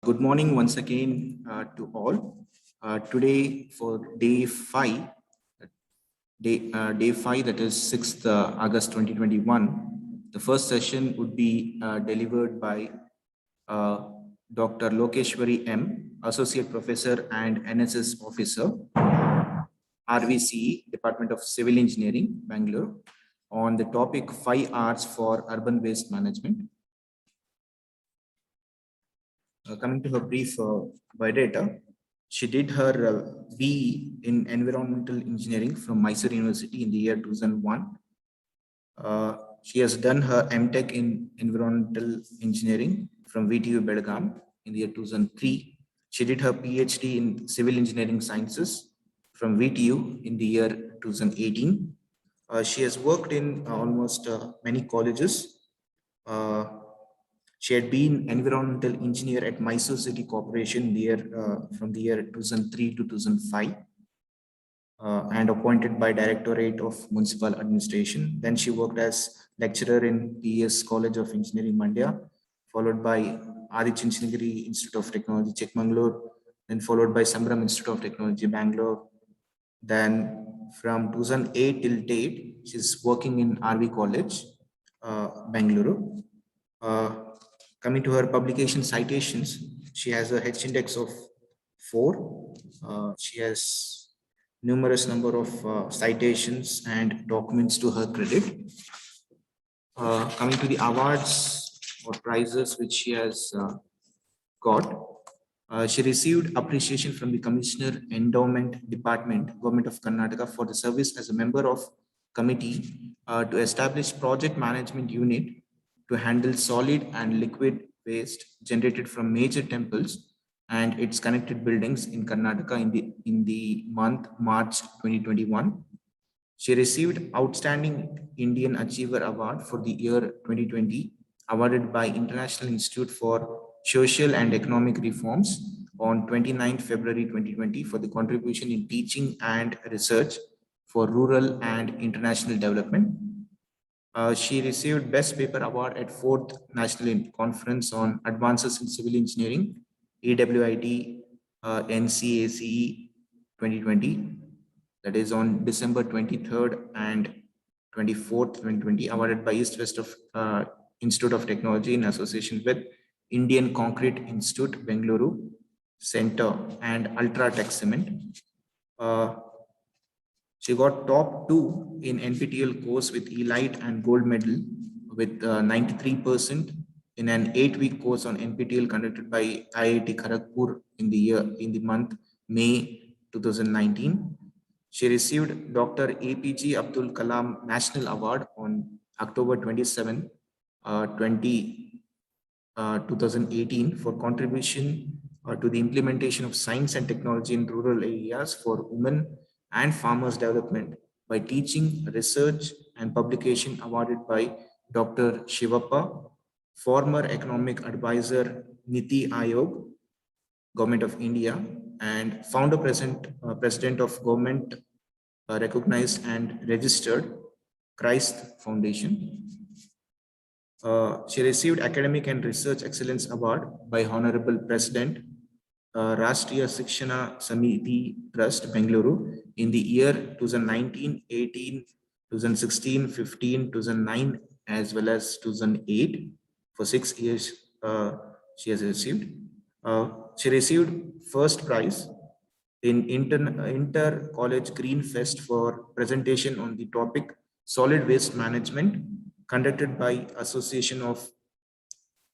Good morning once again to all. Today for day five, that is 6th August 2021, the first session would be delivered by uh, Dr. Lokeshwari M, Associate Professor and NSS Officer, RVCE, Department of Civil Engineering, Bangalore, on the topic 5 R's for Urban Waste Management. Coming to her brief biodata, she did her BE in Environmental Engineering from Mysore University in the year 2001. She has done her MTech in Environmental Engineering from VTU Belgaum in the year 2003. She did her PhD in Civil Engineering Sciences from VTU in the year 2018. She has worked in almost many colleges. She had been environmental engineer at Mysore City Corporation from the year 2003 to 2005 and appointed by Directorate of Municipal Administration. Then she worked as lecturer in PS College of Engineering, Mandya, followed by Adi Chinchinagiri Institute of Technology, Chikmagalur, then followed by Sambram Institute of Technology, Bangalore. Then from 2008 till date, she's working in RV College, Bangalore. Coming to her publication citations, she has a H index of 4. She has numerous number of citations and documents to her credit. Coming to the awards or prizes which she has got, she received appreciation from the Commissioner Endowment Department, Government of Karnataka, for the service as a member of committee to establish project management unit to handle solid and liquid waste generated from major temples and its connected buildings in Karnataka in the month March 2021. She received Outstanding Indian Achiever Award for the year 2020, awarded by International Institute for Social and Economic Reforms on 29 February 2020 for the contribution in teaching and research for rural and international development. She received Best Paper Award at 4th National Conference on Advances in Civil Engineering, EWID NCACE 2020, that is on December 23rd and 24th, 2020, awarded by East West of Institute of Technology in association with Indian Concrete Institute, Bengaluru Center and Ultratech Cement. She got top 2 in NPTEL course with Elite and gold medal with 93% in an 8-week course on NPTEL conducted by IIT Kharagpur in the month May 2019. She received Dr. APJ Abdul Kalam National Award on October 27, 2018 for contribution to the implementation of science and technology in rural areas for women and farmers development by teaching, research and publication, awarded by Dr. Shivappa, former economic advisor, Niti Ayog, Government of India, and founder president of government recognized and registered Christ Foundation. She received Academic and Research Excellence Award by Honorable President Rashtriya Shikshana Samiti Trust, Bengaluru, in the year 2019, 18, 2016, 15, 2009, as well as 2008. For 6 years, she has received. She received first prize in Inter College Green Fest for presentation on the topic Solid Waste Management, conducted by Association of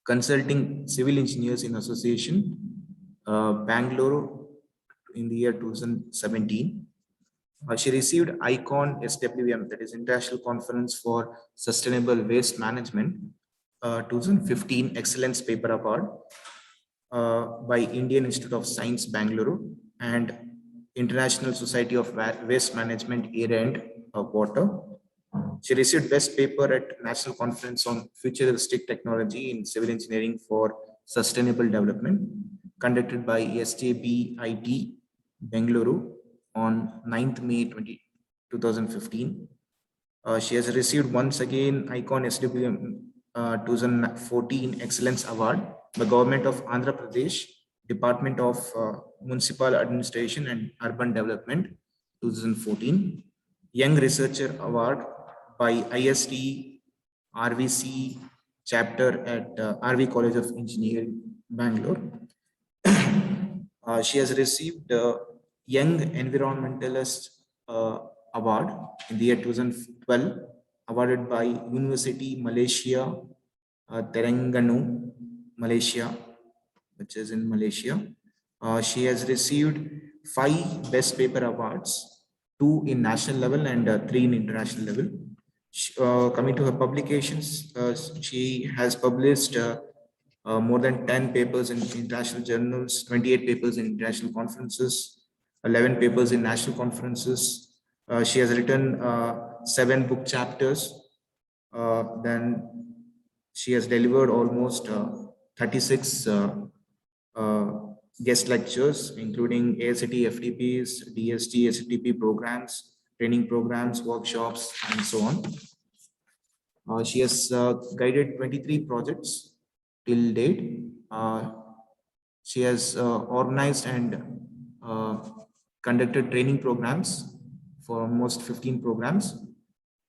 Consulting Civil Engineers in Association, Bangalore, in the year 2017. She received ICON SWM, that is International Conference for Sustainable Waste Management, 2015 Excellence Paper Award by Indian Institute of Science, Bangalore, and International Society of Waste Management Air and Water. She received Best Paper at National Conference on Futuristic Technology in Civil Engineering for Sustainable Development, conducted by SJBIT, Bengaluru, on 9th May 2015. She has received once again ICON SWM 2014 Excellence Award by Government of Andhra Pradesh Department of Municipal Administration and Urban Development, 2014. Young Researcher Award by IST RVC chapter at RV College of Engineering, Bangalore. She has received Young Environmentalist Award in the year 2012, awarded by University Malaysia, Terengganu, Malaysia, which is in Malaysia. She has received 5 Best Paper Awards, 2 in national level and 3 in international level. Coming to her publications, she has published more than 10 papers in international journals, 28 papers in international conferences, 11 papers in national conferences. She has written 7 book chapters. Then she has delivered almost 36 guest lectures, including ASCT, FTPs, DST, SCTP programs, training programs, workshops, and so on. She has guided 23 projects till date. She has organized and conducted training programs for almost 15 programs.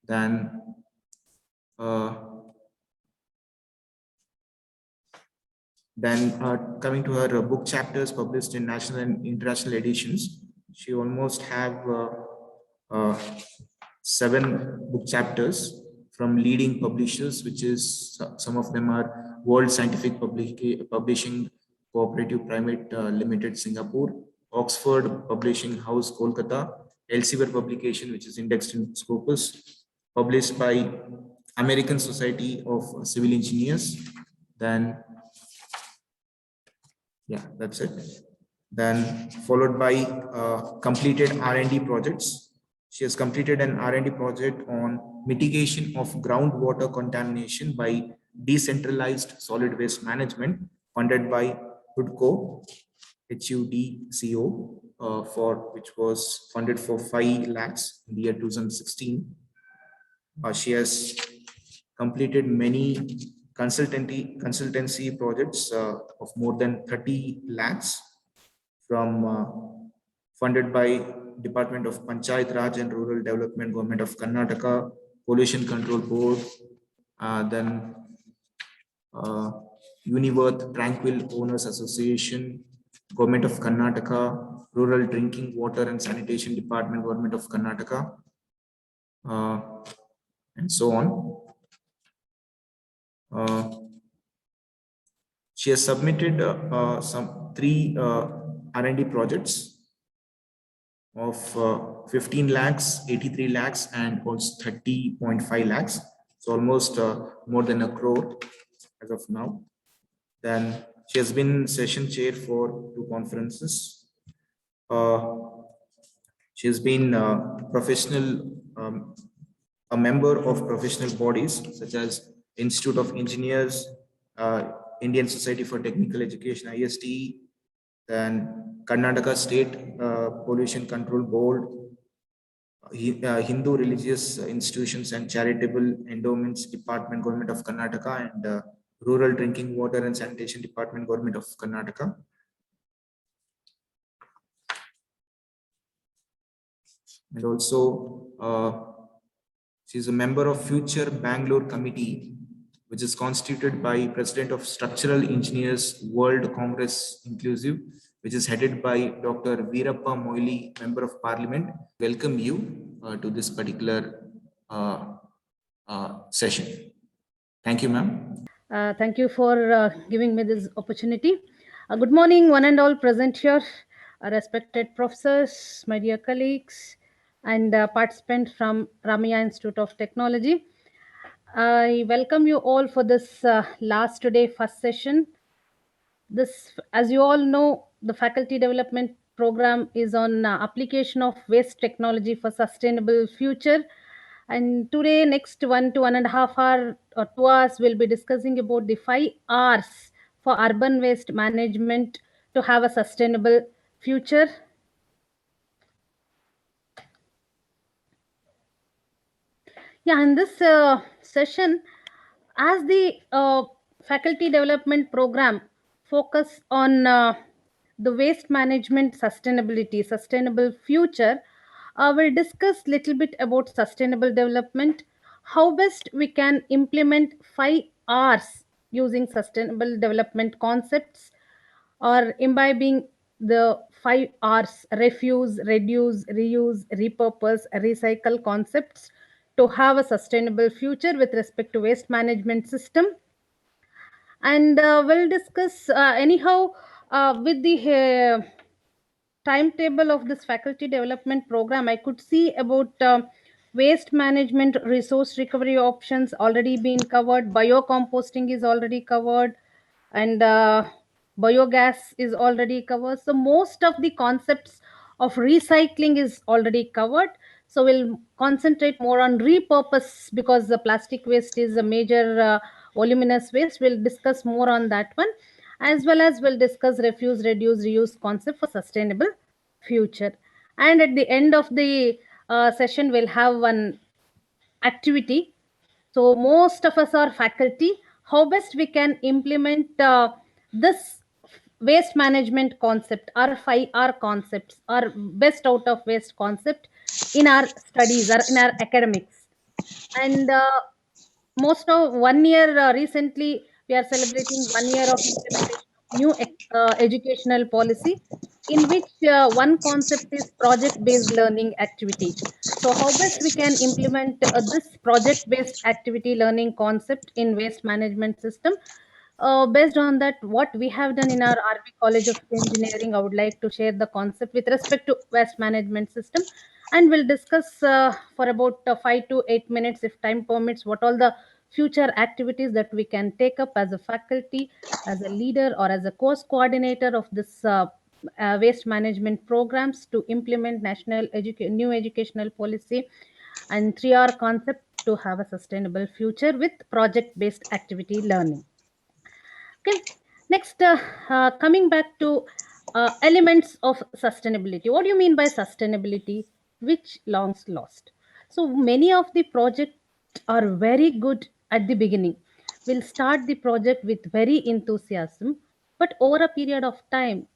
Then coming to her book chapters published in national and international editions, she almost have 7 book chapters from leading publishers, which is some of them are World Scientific Publishing Cooperative Private Limited, Singapore, Oxford Publishing House, Kolkata, Elsevier Publication, which is indexed in Scopus, published by American Society of Civil Engineers. Then yeah, that's it. Then followed by completed R&D projects. She has completed an R&D project on mitigation of groundwater contamination by decentralized solid waste management, funded by HUDCO, HUDCO, for which was funded for 5 lakhs in the year 2016. She has completed many consultancy projects of more than 30 lakhs from funded by Department of Panchayat Raj and Rural Development, Government of Karnataka, Pollution Control Board, then Uniworth Tranquil Owners Association, Government of Karnataka, Rural Drinking Water and Sanitation Department, Government of Karnataka, and so on. She has submitted some 3 R&D projects of 15 lakhs, 83 lakhs, and also 30.5 lakhs. So almost more than a crore as of now. Then she has been session chair for 2 conferences. She has been professional, a member of professional bodies such as Institute of Engineers, Indian Society for Technical Education, IST, then Karnataka State Pollution Control Board, Hindu Religious Institutions and Charitable Endowments Department, Government of Karnataka, and Rural Drinking Water and Sanitation Department, Government of Karnataka. And also, she is a member of Future Bangalore Committee, which is constituted by President of Structural Engineers World Congress Inclusive, which is headed by Dr. Veerappa Moily, Member of Parliament. Welcome you to this particular session. Thank you, ma'am. Thank you for giving me this opportunity. Good morning, one and all present here, respected professors, my dear colleagues, and participants from Ramaya Institute of Technology. I welcome you all for this last day first session. This, as you all know, the faculty development program is on application of waste technology for sustainable future. And today, next 1 to 1.5 hour or 2 hours, we'll be discussing about the 5 R's for urban waste management to have a sustainable future. Yeah, in this session, as the faculty development program focus on the waste management sustainability, sustainable future, we'll discuss little bit about sustainable development, how best we can implement 5 R's using sustainable development concepts, or imbibing the 5 R's: refuse, reduce, reuse, repurpose, recycle concepts to have a sustainable future with respect to waste management system. And we'll discuss anyhow with the timetable of this faculty development program, I could see about waste management, resource recovery options already been covered, biocomposting is already covered, and biogas is already covered. So most of the concepts of recycling is already covered. So we'll concentrate more on repurpose, because the plastic waste is a major voluminous waste. We'll discuss more on that one, as well as we'll discuss refuse, reduce, reuse concept for sustainable future. And at the end of the session, we'll have one activity. So most of us are faculty. How best we can implement this waste management concept, or 5R concepts, or best out of waste concept in our studies or in our academics. And most of 1 year recently we are celebrating 1 year of implementation of new educational policy, in which one concept is project based learning activity. So how best we can implement this project based activity learning concept in waste management system. Based on that, what we have done in our RV College of Engineering, I would like to share the concept with respect to waste management system, and we'll discuss for about 5 to 8 minutes, if time permits, what all the future activities that we can take up as a faculty, as a leader, or as a course coordinator of this waste management programs to implement new educational policy and 3R concept to have a sustainable future with project based activity learning. Okay, next, coming back to elements of sustainability. What do you mean by sustainability? Which longs lost? So many of the projects are very good at the beginning. We'll start the project with very enthusiasm, but over a period of time,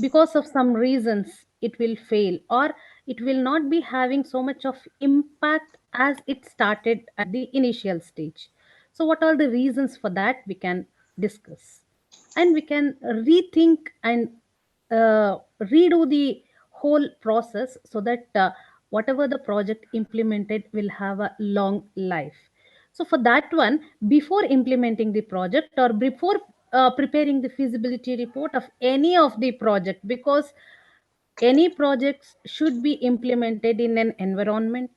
because of some reasons, it will fail, or it will not be having so much of impact as it started at the initial stage. So what are the reasons for that, we can discuss, and we can rethink and redo the whole process, so that whatever the project implemented will have a long life. So for that one, before implementing the project, or before preparing the feasibility report of any of the project, because any projects should be implemented in an environment,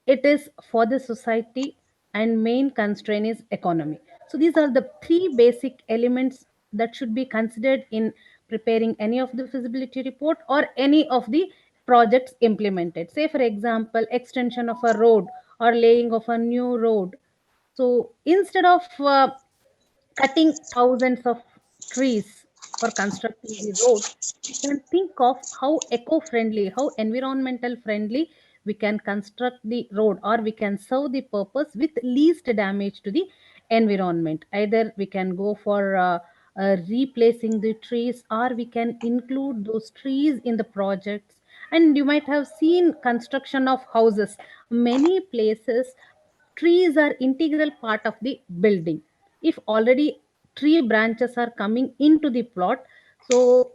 it is for the society, and main constraint is economy. So these are the three basic elements that should be considered in preparing any of the feasibility report or any of the projects implemented. Say for example, extension of a road or laying of a new road. So instead of cutting thousands of trees for constructing the road, we can think of how eco-friendly, how environmental friendly we can construct the road, or we can serve the purpose with least damage to the environment. Either we can go for replacing the trees, or we can include those trees in the projects. And you might have seen construction of houses. Many places, trees are integral part of the building. If already tree branches are coming into the plot, so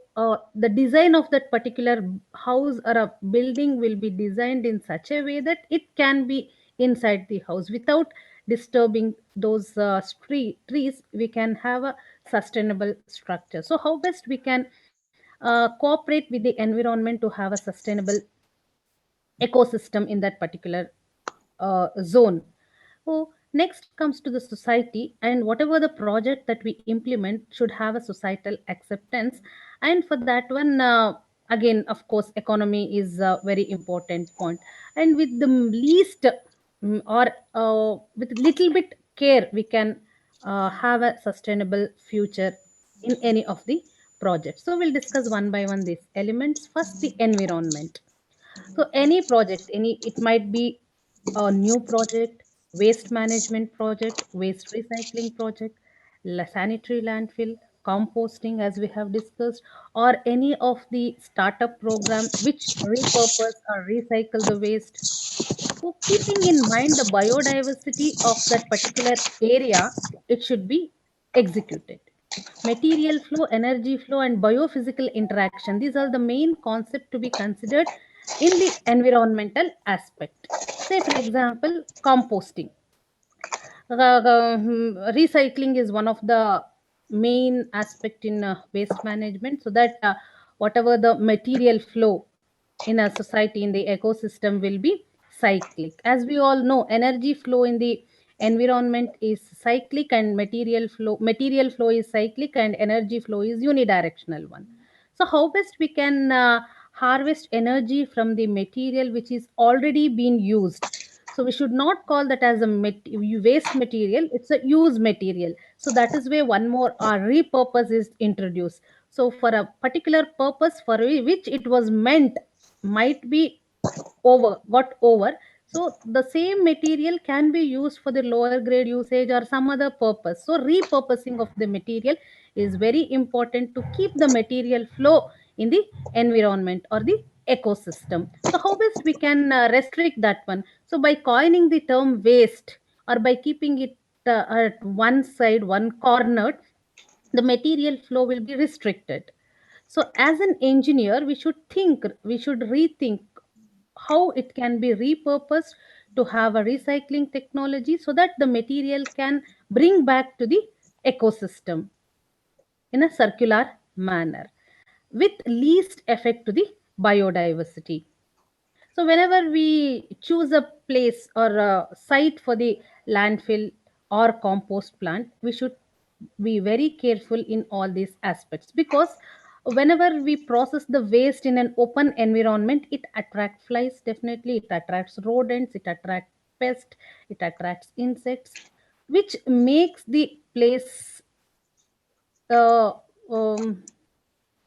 the design of that particular house or a building will be designed in such a way that it can be inside the house without disturbing those trees. We can have a sustainable structure. So how best we can cooperate with the environment to have a sustainable ecosystem in that particular zone. So next comes to the society, and whatever the project that we implement should have a societal acceptance. And for that one, again, of course, economy is a very important point. And with the least or with little bit care, we can have a sustainable future in any of the projects. So we'll discuss one by one these elements. First, the environment. So any project, any, it might be a new project, waste management project, waste recycling project, sanitary landfill, composting, as we have discussed, or any of the startup program which repurpose or recycle the waste. So, keeping in mind the biodiversity of that particular area, it should be executed. Material flow, energy flow, and biophysical interaction. These are the main concept to be considered in the environmental aspect. Say, for example, composting. Recycling is one of the main aspect in waste management, so that whatever the material flow in a society, in the ecosystem, will be cyclic. As we all know, energy flow in the environment is cyclic, and material flow is cyclic, and energy flow is unidirectional one. So how best we can harvest energy from the material which is already being used? So we should not call that as a waste material, it's a use material. So that is where one more repurpose is introduced. So for a particular purpose for which it was meant, might be got over, so the same material can be used for the lower grade usage or some other purpose. So repurposing of the material is very important to keep the material flow in the environment or the ecosystem. So how best we can restrict that one? So by coining the term waste, or by keeping it at one side, one corner, the material flow will be restricted. So as an engineer, we should rethink how it can be repurposed to have a recycling technology, so that the material can bring back to the ecosystem in a circular manner with least effect to the biodiversity. So whenever we choose a place or a site for the landfill or compost plant, we should be very careful in all these aspects, because whenever we process the waste in an open environment, it attracts flies, definitely it attracts rodents, it attracts pests, it attracts insects, which makes the place uh, um,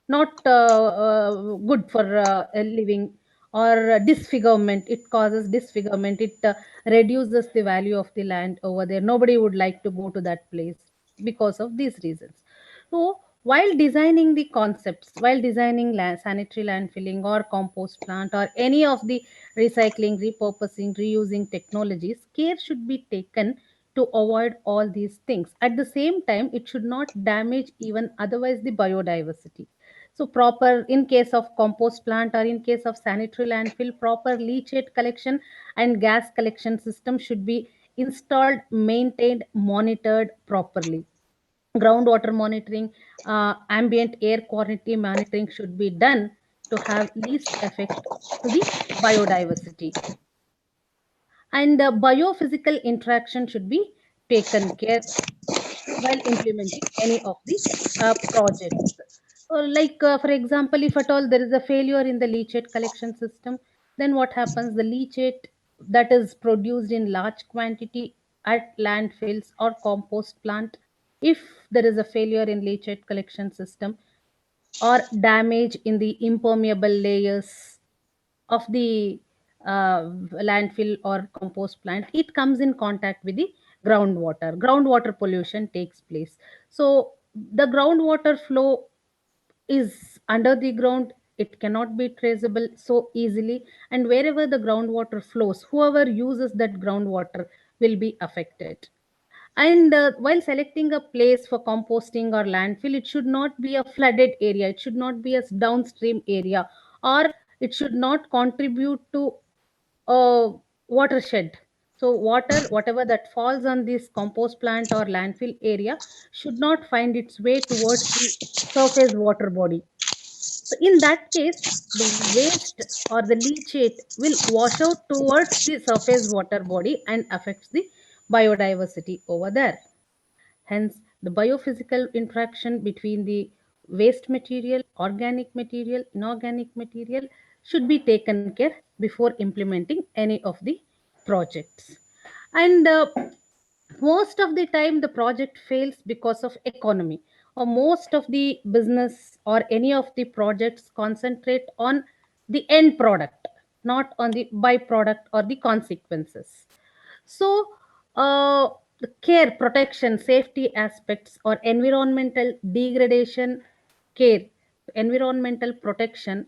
not good for living, or disfigurement. It causes disfigurement, it reduces the value of the land over there. Nobody would like to go to that place because of these reasons. So while designing the concepts, while designing sanitary landfilling or compost plant or any of the recycling, repurposing, reusing technologies, care should be taken to avoid all these things. At the same time, it should not damage even otherwise the biodiversity. So proper, in case of compost plant or in case of sanitary landfill, proper leachate collection and gas collection system should be installed, maintained, monitored properly. Groundwater monitoring, ambient air quality monitoring should be done to have least effect to the biodiversity. And biophysical interaction should be taken care while implementing any of the projects. For example, if at all there is a failure in the leachate collection system, then what happens? The leachate that is produced in large quantity at landfills or compost plant, if there is a failure in leachate collection system, or damage in the impermeable layers of the landfill or compost plant, it comes in contact with the groundwater pollution takes place. So the groundwater flow is under the ground, it cannot be traceable so easily, and wherever the groundwater flows, whoever uses that groundwater will be affected. And while selecting a place for composting or landfill, it should not be a flooded area, it should not be a downstream area, or it should not contribute to a watershed. So, water, whatever that falls on this compost plant or landfill area, should not find its way towards the surface water body. So in that case, the waste or the leachate will wash out towards the surface water body and affects the biodiversity over there. Hence, the biophysical interaction between the waste material, organic material, inorganic material should be taken care before implementing any of the projects. And most of the time the project fails because of economy, or most of the business or any of the projects concentrate on the end product, not on the byproduct or the consequences. So uh, the care, protection, safety aspects, or environmental degradation care, environmental protection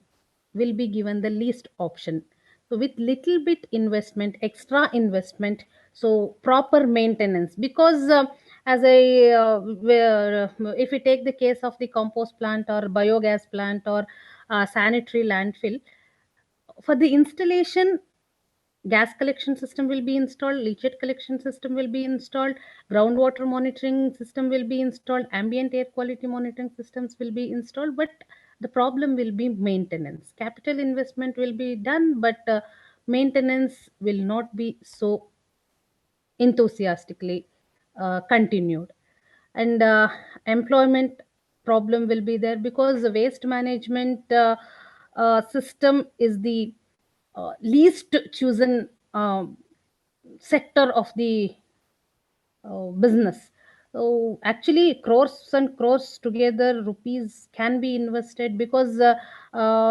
will be given the least option. So with little bit investment, extra investment, so proper maintenance, because as I where, if we take the case of the compost plant or biogas plant or sanitary landfill, for the installation, gas collection system will be installed, leachate collection system will be installed, groundwater monitoring system will be installed, ambient air quality monitoring systems will be installed, but the problem will be maintenance. Capital investment will be done, but maintenance will not be so enthusiastically continued. And employment problem will be there, because the waste management system is the least chosen sector of the business. So actually, crores and crores together rupees can be invested, because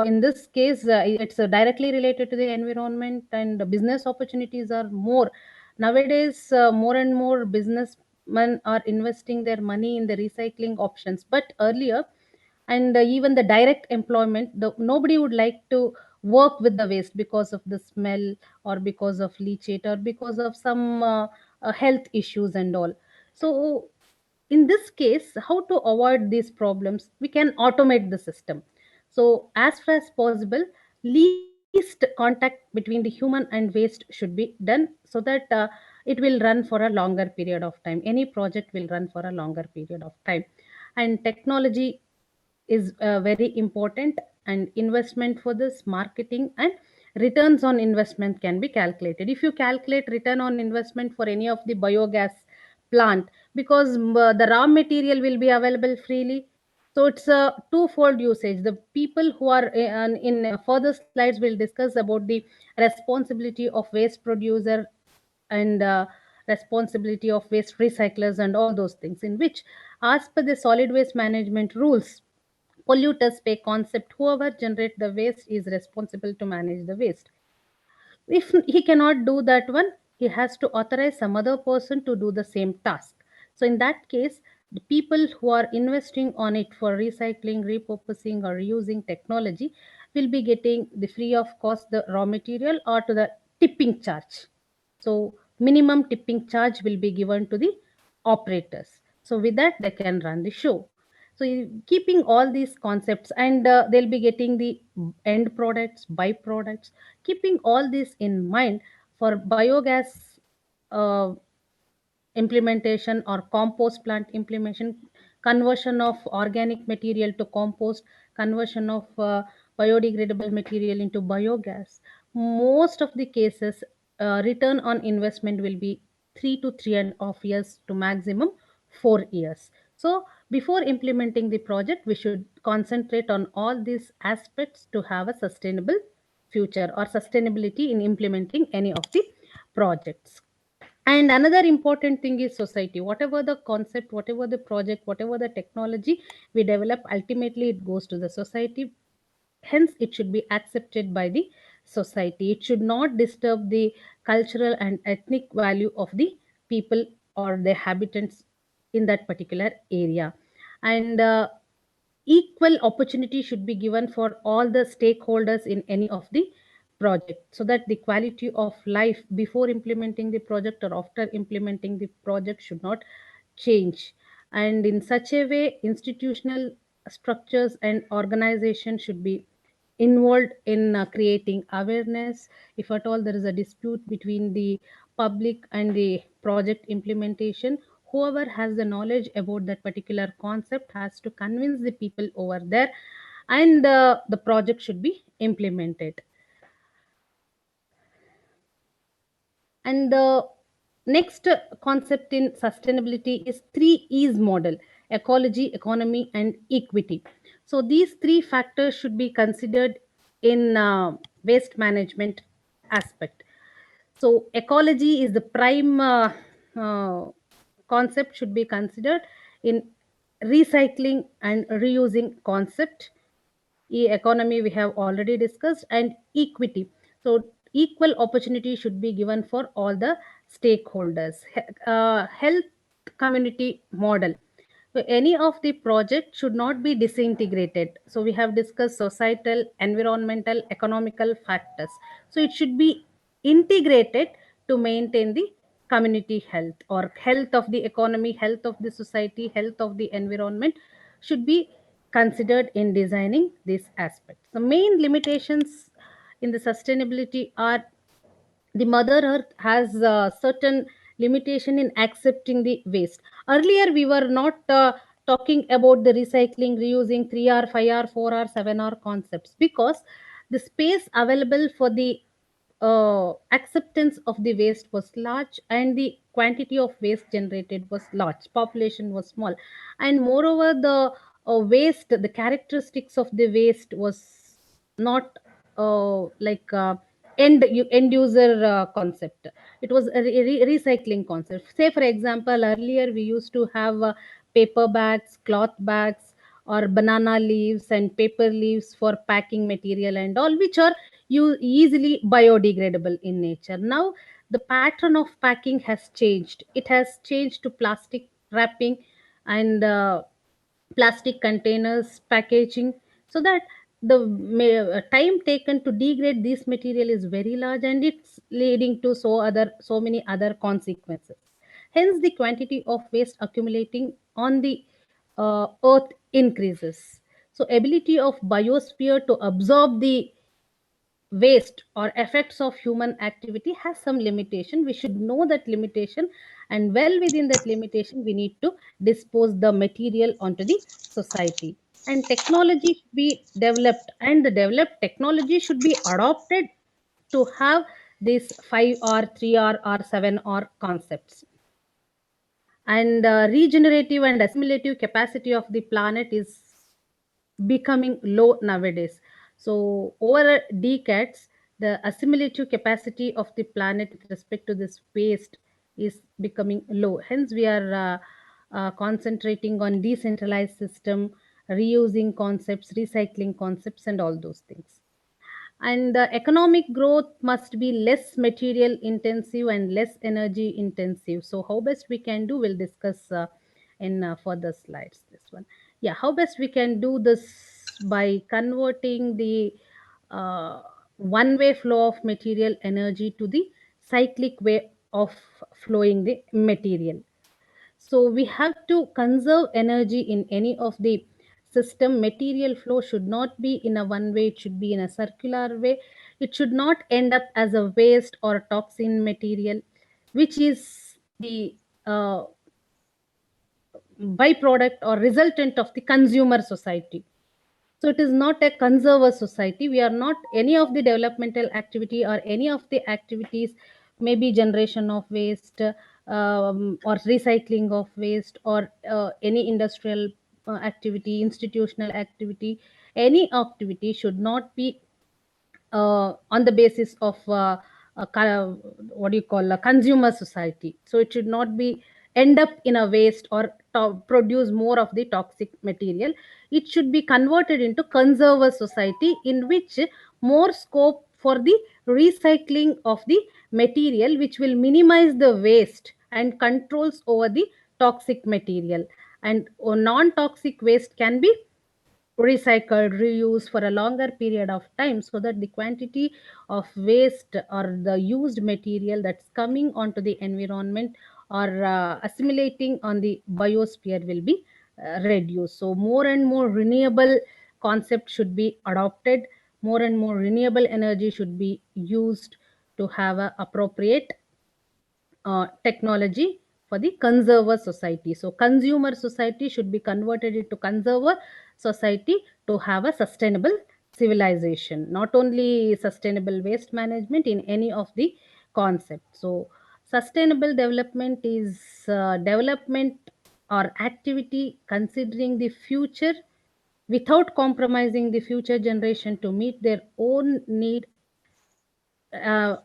in this case, it's directly related to the environment, and the business opportunities are more. Nowadays, more and more businessmen are investing their money in the recycling options. But earlier, and even the direct employment, nobody would like to work with the waste because of the smell, or because of leachate, or because of some health issues and all. So in this case, how to avoid these problems? We can automate the system. So as far as possible, least contact between the human and waste should be done, so that it will run for a longer period of time. Any project will run for a longer period of time. And technology is very important, and investment for this marketing and returns on investment can be calculated. If you calculate return on investment for any of the biogas plant, because the raw material will be available freely, so it's a twofold usage. The people who are in further slides will discuss about the responsibility of waste producer, and responsibility of waste recyclers, and all those things, in which, as per the solid waste management rules, polluters pay concept, whoever generate the waste is responsible to manage the waste. If he cannot do that one, he has to authorize some other person to do the same task. So in that case, the people who are investing on it for recycling, repurposing, or reusing technology will be getting the free of cost the raw material, or to the tipping charge. So minimum tipping charge will be given to the operators. So with that, they can run the show. So keeping all these concepts, and they'll be getting the end products, byproducts, keeping all this in mind for biogas uh, implementation, or compost plant implementation, conversion of organic material to compost, conversion of biodegradable material into biogas. Most of the cases, return on investment will be 3 to 3.5 years to maximum 4 years. So before implementing the project, we should concentrate on all these aspects to have a sustainable future, or sustainability in implementing any of the projects. And another important thing is society. Whatever the concept, whatever the project, whatever the technology we develop, ultimately it goes to the society. Hence it should be accepted by the society. It should not disturb the cultural and ethnic value of the people or the habitants in that particular area. And equal opportunity should be given for all the stakeholders in any of the project, so that the quality of life before implementing the project or after implementing the project should not change. And in such a way, institutional structures and organization should be involved in creating awareness. If at all there is a dispute between the public and the project implementation, whoever has the knowledge about that particular concept has to convince the people over there, and the project should be implemented. And the next concept in sustainability is 3 E's model: ecology, economy, and equity. So these three factors should be considered in waste management aspect. So ecology is the prime uh, concept should be considered in recycling and reusing concept. Economy we have already discussed, and equity. So equal opportunity should be given for all the stakeholders. Health community model. So any of the project should not be disintegrated. So we have discussed societal, environmental, economical factors. So it should be integrated to maintain the community health, or health of the economy, health of the society, health of the environment should be considered in designing these aspects. The main limitations in the sustainability are: the mother earth has certain limitation in accepting the waste. Earlier we were not talking about the recycling, reusing, 3R, 5R, 4R, 7R concepts, because the space available for the acceptance of the waste was large, and the quantity of waste generated was large, population was small, and moreover the waste, the characteristics of the waste was not like end user concept. It was a recycling concept. Say for example, earlier we used to have paper bags, cloth bags, or banana leaves and paper leaves for packing material and all, which are easily biodegradable in nature. Now the pattern of packing has changed. It has changed to plastic wrapping and plastic containers packaging, so that the time taken to degrade this material is very large, and it's leading to so many other consequences. Hence the quantity of waste accumulating on the earth increases. So ability of biosphere to absorb the waste or effects of human activity has some limitation. We should know that limitation, and well within that limitation we need to dispose the material onto the society. And technology should be developed, and the developed technology should be adopted to have these 5R, 3R, or 7R concepts. And regenerative and assimilative capacity of the planet is becoming low nowadays. So over decades, the assimilative capacity of the planet with respect to this waste is becoming low. Hence, we are concentrating on decentralized system, reusing concepts, recycling concepts, and all those things. And the economic growth must be less material intensive and less energy intensive. So how best we can do, we'll discuss in further slides this one. Yeah, how best we can do this by converting the uh, one way flow of material energy to the cyclic way of flowing the material. So we have to conserve energy in any of the system. Material flow should not be in a one way, it should be in a circular way. It should not end up as a waste or toxin material, which is the byproduct or resultant of the consumer society. So it is not a conserver society. We are not any of the developmental activity or any of the activities, maybe generation of waste, or recycling of waste, or any industrial activity, institutional activity. Any activity should not be on the basis of what do you call a consumer society. So it should not be end up in a waste or produce more of the toxic material. It should be converted into conserver society, in which more scope for the recycling of the material, which will minimize the waste and controls over the toxic material. And non-toxic waste can be recycled, reused for a longer period of time, so that the quantity of waste or the used material that's coming onto the environment or assimilating on the biosphere will be reduced. So more and more renewable concept should be adopted, more and more renewable energy should be used to have a appropriate technology for the conserver society. So consumer society should be converted into conserver society to have a sustainable civilization, not only sustainable waste management in any of the concepts. So sustainable development is development or activity considering the future without compromising the future generation to meet their own need, uh,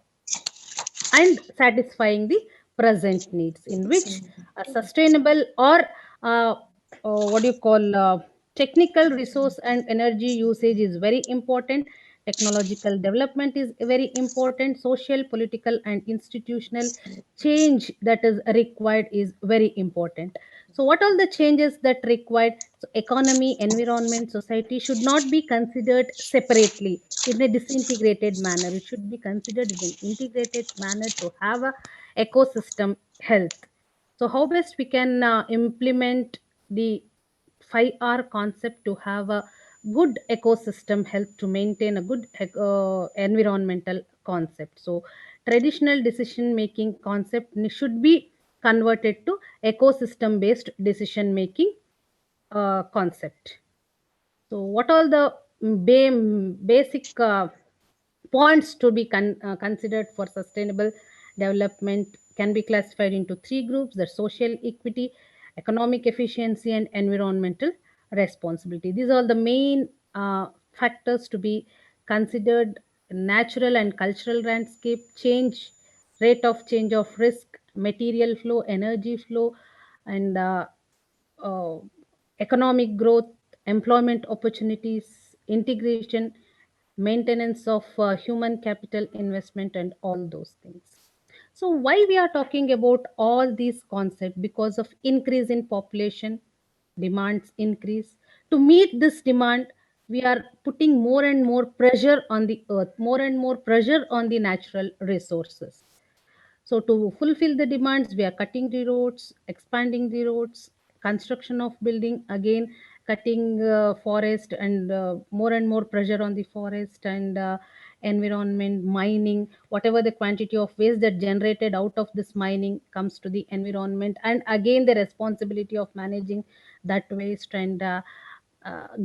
and satisfying the present needs, in which a sustainable or uh, what do you call technical resource and energy usage is very important. Technological development is very important. Social, political, and institutional change that is required is very important. So, what are the changes that required? So, economy, environment, society should not be considered separately in a disintegrated manner. It should be considered in an integrated manner to have a ecosystem health. So, how best we can implement the 5R concept to have a good ecosystem health, to maintain a good environmental concept. So, traditional decision making concept should be converted to ecosystem based decision making concept. So, what all the basic points to be considered for sustainable development can be classified into three groups: the social equity, economic efficiency, and environmental responsibility. These are the main factors to be considered: natural and cultural landscape change, rate of change of risk, material flow, energy flow, and uh, economic growth, employment opportunities, integration, maintenance of human capital investment, and all those things. So why we are talking about all these concepts? Because of increase in population, demands increase. To meet this demand, we are putting more and more pressure on the earth, more and more pressure on the natural resources. So to fulfill the demands, we are cutting the roads, expanding the roads, construction of building, again cutting forest, and more and more pressure on the forest and environment, mining, whatever the quantity of waste that generated out of this mining comes to the environment, and again the responsibility of managing that waste, and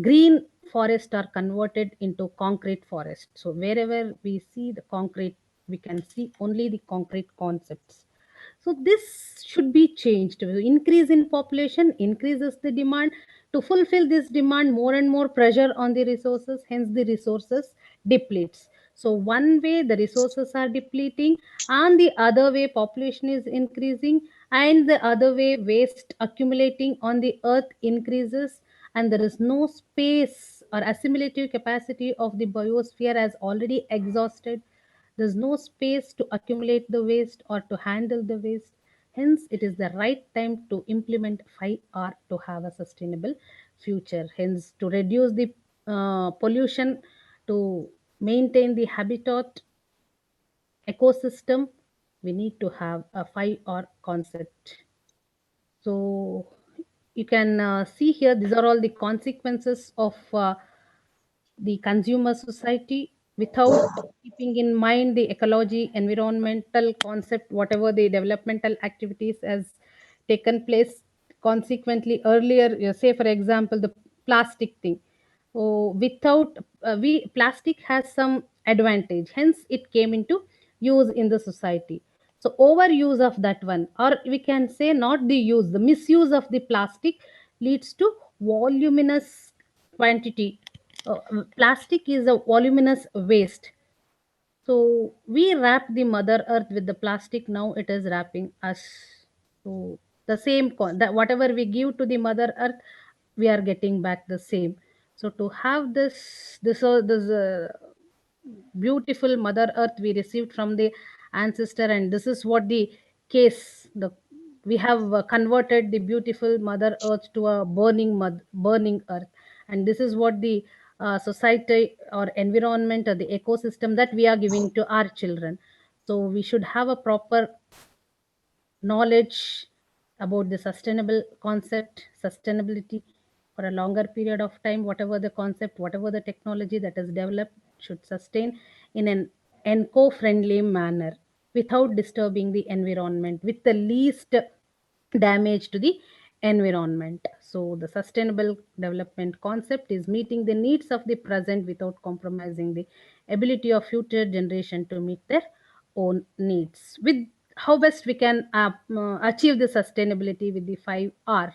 green forests are converted into concrete forest. So wherever we see the concrete, we can see only the concrete concepts. So this should be changed. Increase in population increases the demand. To fulfill this demand, more and more pressure on the resources, hence the resources depletes. So one way the resources are depleting, and the other way population is increasing, and the other way waste accumulating on the earth increases, and there is no space or assimilative capacity of the biosphere has already exhausted. There's no space to accumulate the waste or to handle the waste. Hence, it is the right time to implement 5R to have a sustainable future. Hence, to reduce the pollution, to maintain the habitat ecosystem, we need to have a 5R concept. So, you can see here, these are all the consequences of the consumer society without keeping in mind the ecology, environmental concept, whatever the developmental activities has taken place. Consequently, earlier, say for example, the plastic thing. So without we plastic has some advantage, hence it came into use in the society. So overuse of that one, or we can say not the use, the misuse of the plastic leads to voluminous quantity. Plastic is a voluminous waste. So we wrap the mother earth with the plastic, now it is wrapping us. So the same that whatever we give to the mother earth, we are getting back the same. So to have this beautiful mother earth we received from the ancestor, and this is what the case, the we have converted the beautiful mother earth to a burning earth, and this is what the society or environment or the ecosystem that we are giving to our children. So we should have a proper knowledge about the sustainable concept, sustainability for a longer period of time. Whatever the concept, whatever the technology that is developed should sustain in an eco-friendly manner without disturbing the environment with the least damage to the environment. So the sustainable development concept is meeting the needs of the present without compromising the ability of future generation to meet their own needs. With how best we can achieve the sustainability with the 5R: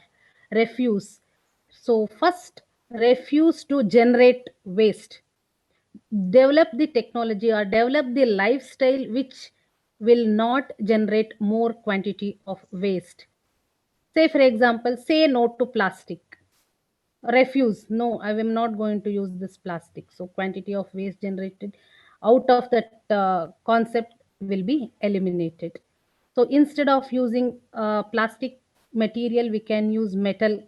refuse. So first, refuse to generate waste. Develop the technology or develop the lifestyle which will not generate more quantity of waste. Say for example, say no to plastic. refuse, no, I am not going to use this plastic. So quantity of waste generated out of that concept will be eliminated. So instead of using plastic material, we can use metal.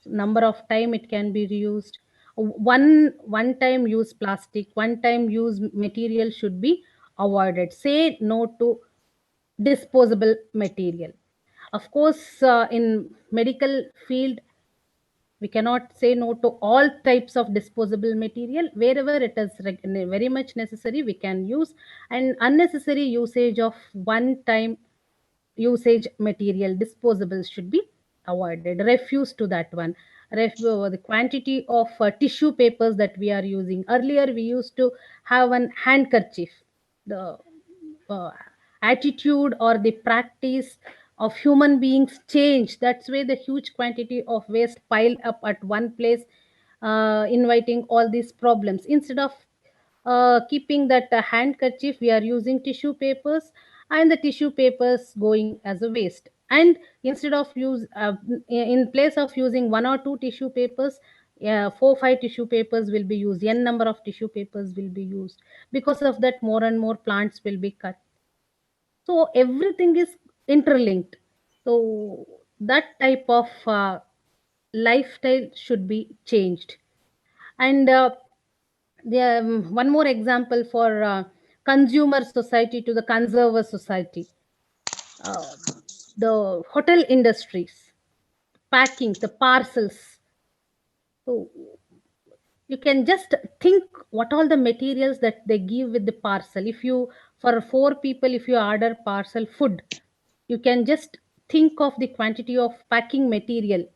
Number of time it can be reused. One time use plastic, one time use material should be avoided. Say no to disposable material. Of course, in medical field, we cannot say no to all types of disposable material. Wherever it is very much necessary, we can use. And unnecessary usage of one time usage material, disposables, should be avoided. Refuse to that one. The quantity of tissue papers that we are using, earlier we used to have an handkerchief. The uh, attitude or the practice of human beings change. That's why the huge quantity of waste piled up at one place, inviting all these problems. Instead of keeping that handkerchief, we are using tissue papers, and the tissue papers going as a waste. And instead of use in place of using one or two tissue papers, 4 5 tissue papers will be used, n number of tissue papers will be used. Because of that, more and more plants will be cut. So everything is interlinked. So that type of lifestyle should be changed. And one more example for consumer society to the conserver society. uh, the hotel industries, packing the parcels. So you can just think what all the materials that they give with the parcel. If you, for 4 people, if you order parcel food, you can just think of the quantity of packing material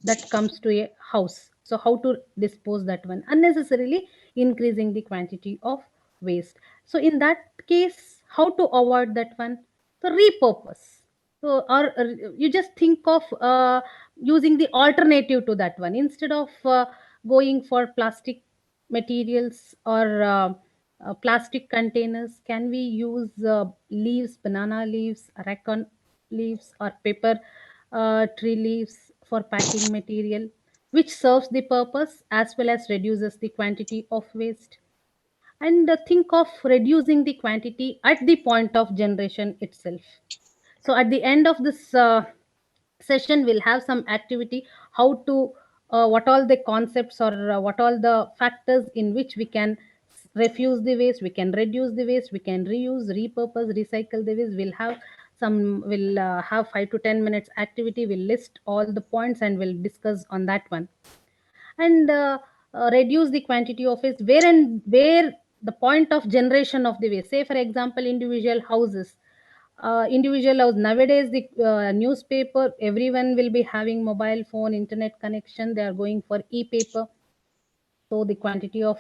that comes to a house. So how to dispose that one, unnecessarily increasing the quantity of waste. So in that case, how to avoid that one? So repurpose. So or you just think of using the alternative to that one. Instead of going for plastic materials or plastic containers, can we use leaves, banana leaves, arakon leaves, or paper tree leaves for packing material, which serves the purpose as well as reduces the quantity of waste. And think of reducing the quantity at the point of generation itself. So at the end of this session, we'll have some activity, how to what all the concepts or what all the factors in which we can refuse the waste, we can reduce the waste, we can reuse, repurpose, recycle the waste. We'll have 5 to 10 minutes activity. We'll list all the points and we'll discuss on that one. And reduce the quantity of waste, where the point of generation of the waste. Say for example, individual houses. Individual house nowadays, the newspaper, everyone will be having mobile phone, internet connection, they are going for e-paper. So the quantity of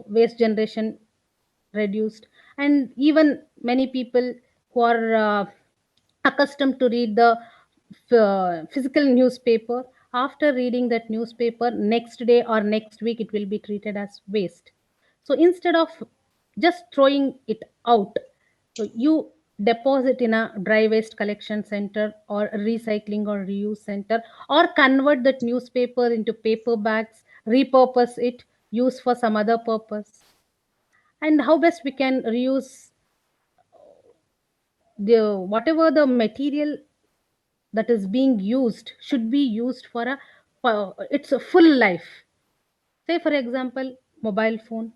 waste generation reduced. And even many people who are accustomed to read the physical newspaper, after reading that newspaper, next day or next week it will be treated as waste. So instead of just throwing it out, so you deposit in a dry waste collection center or recycling or reuse center, or convert that newspaper into paper bags, repurpose it, use for some other purpose. And how best we can reuse the whatever the material that is being used should be used for a it's a full life. Say for example, mobile phone.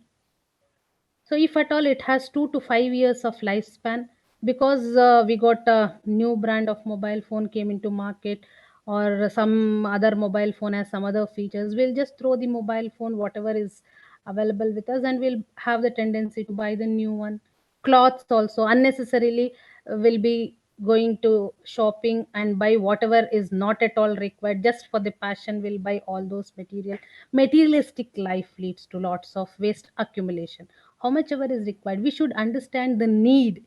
So if at all it has 2 to 5 years of lifespan, because we got a new brand of mobile phone came into market, or some other mobile phone has some other features, we'll just throw the mobile phone whatever is available with us, and we'll have the tendency to buy the new one. Clothes also unnecessarily will be going to shopping and buy whatever is not at all required, just for the passion will buy all those material. Materialistic life leads to lots of waste accumulation. How much ever is required, we should understand the need.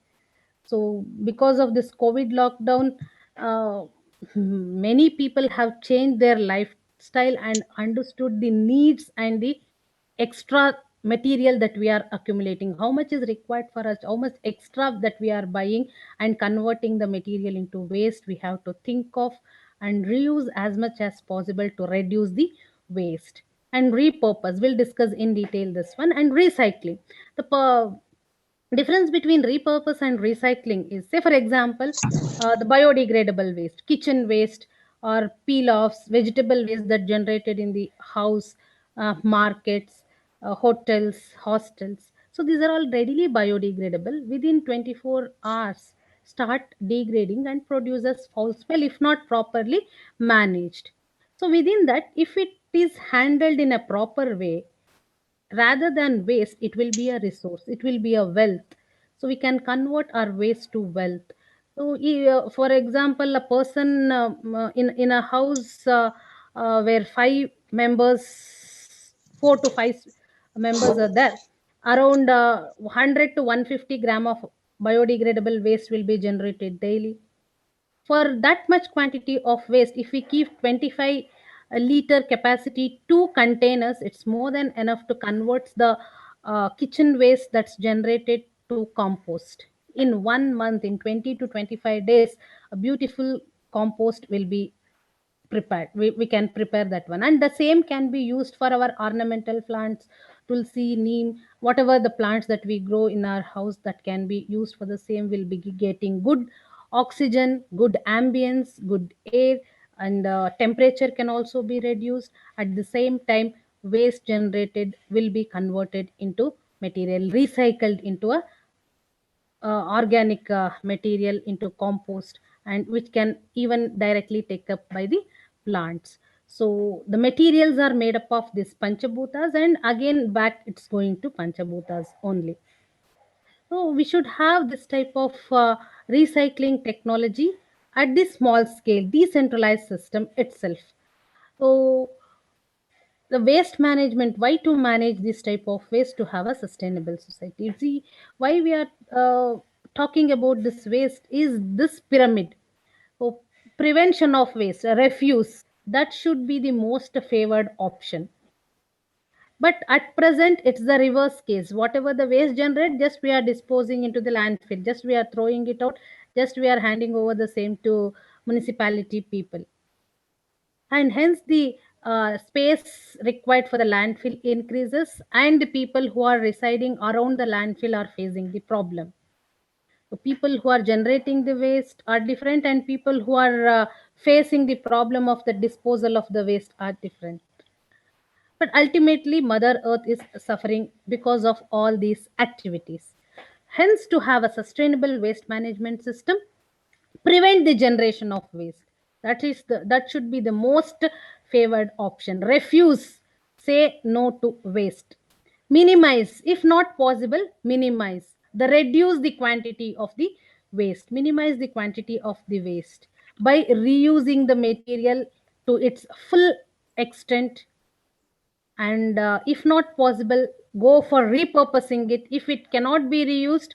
So because of this COVID lockdown, uh, many people have changed their lifestyle and understood the needs and the extra material that we are accumulating, how much is required for us, how much extra that we are buying and converting the material into waste. We have to think of and reuse as much as possible to reduce the waste. And repurpose, we'll discuss in detail this one. And recycling, the difference between repurpose and recycling is, say for example, the biodegradable waste, kitchen waste, or peel offs, vegetable waste that generated in the house, markets, hotels, hostels. So these are all readily biodegradable. Within 24 hours start degrading and produces foul smell if not properly managed. So within that, if it is handled in a proper way, rather than waste, it will be a resource, it will be a wealth. So we can convert our waste to wealth. So for example, a person in a house where 5 members, 4 to 5 members are there, around 100 to 150 gram of biodegradable waste will be generated daily. For that much quantity of waste, if we keep 25 liter capacity, 2 containers, it's more than enough to convert the kitchen waste that's generated to compost. In 1 month, in 20 to 25 days, a beautiful compost will be prepared. We can prepare that one, and the same can be used for our ornamental plants, tulsi, neem, whatever the plants that we grow in our house, that can be used for the same, will be getting good oxygen, good ambience, good air, and temperature can also be reduced. At the same time, waste generated will be converted into material, recycled into a organic material, into compost, and which can even directly take up by the plants. So the materials are made up of these panchabhutas, and again back it's going to panchabhutas only. So we should have this type of recycling technology at this small scale, decentralized system itself. So the waste management, why to manage this type of waste to have a sustainable society? See, why we are talking about this waste is this pyramid. So prevention of waste, refuse, that should be the most favored option. But at present it's the reverse case. Whatever the waste generate, just we are disposing into the landfill, just we are throwing it out, just we are handing over the same to municipality people, and hence the space required for the landfill increases, and the people who are residing around the landfill are facing the problem. So people who are generating the waste are different, and people who are facing the problem of the disposal of the waste are different. But ultimately mother earth is suffering because of all these activities. Hence, to have a sustainable waste management system, prevent the generation of waste, that should be the most favored option. Refuse, say no to waste. Minimize, if not possible, minimize the reduce the quantity of the waste, minimize the quantity of the waste by reusing the material to its full extent. And if not possible, go for repurposing it. If it cannot be reused,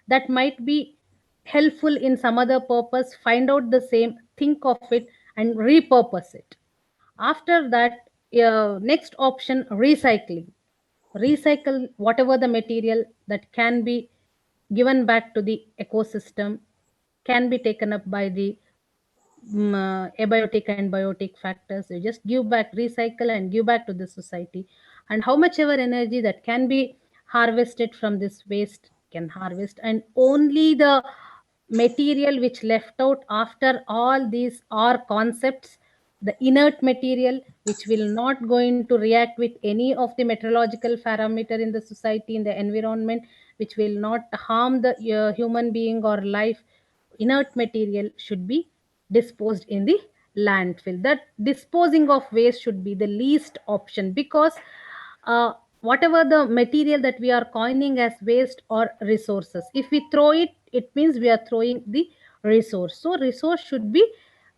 that might be helpful in some other purpose, find out the same, think of it, and repurpose it. After that, next option, recycling. Recycle whatever the material that can be given back to the ecosystem, can be taken up by the abiotic and biotic factors. You just give back, recycle, and give back to the society. And how much ever energy that can be harvested from this waste can harvest. And only the material which left out after all these are concepts, the inert material which will not going to react with any of the meteorological parameter in the society, in the environment, which will not harm the human being or life, inert material should be disposed in the landfill. That disposing of waste should be the least option, because whatever the material that we are coining as waste or resources, if we throw it, it means we are throwing the resource. So resource should be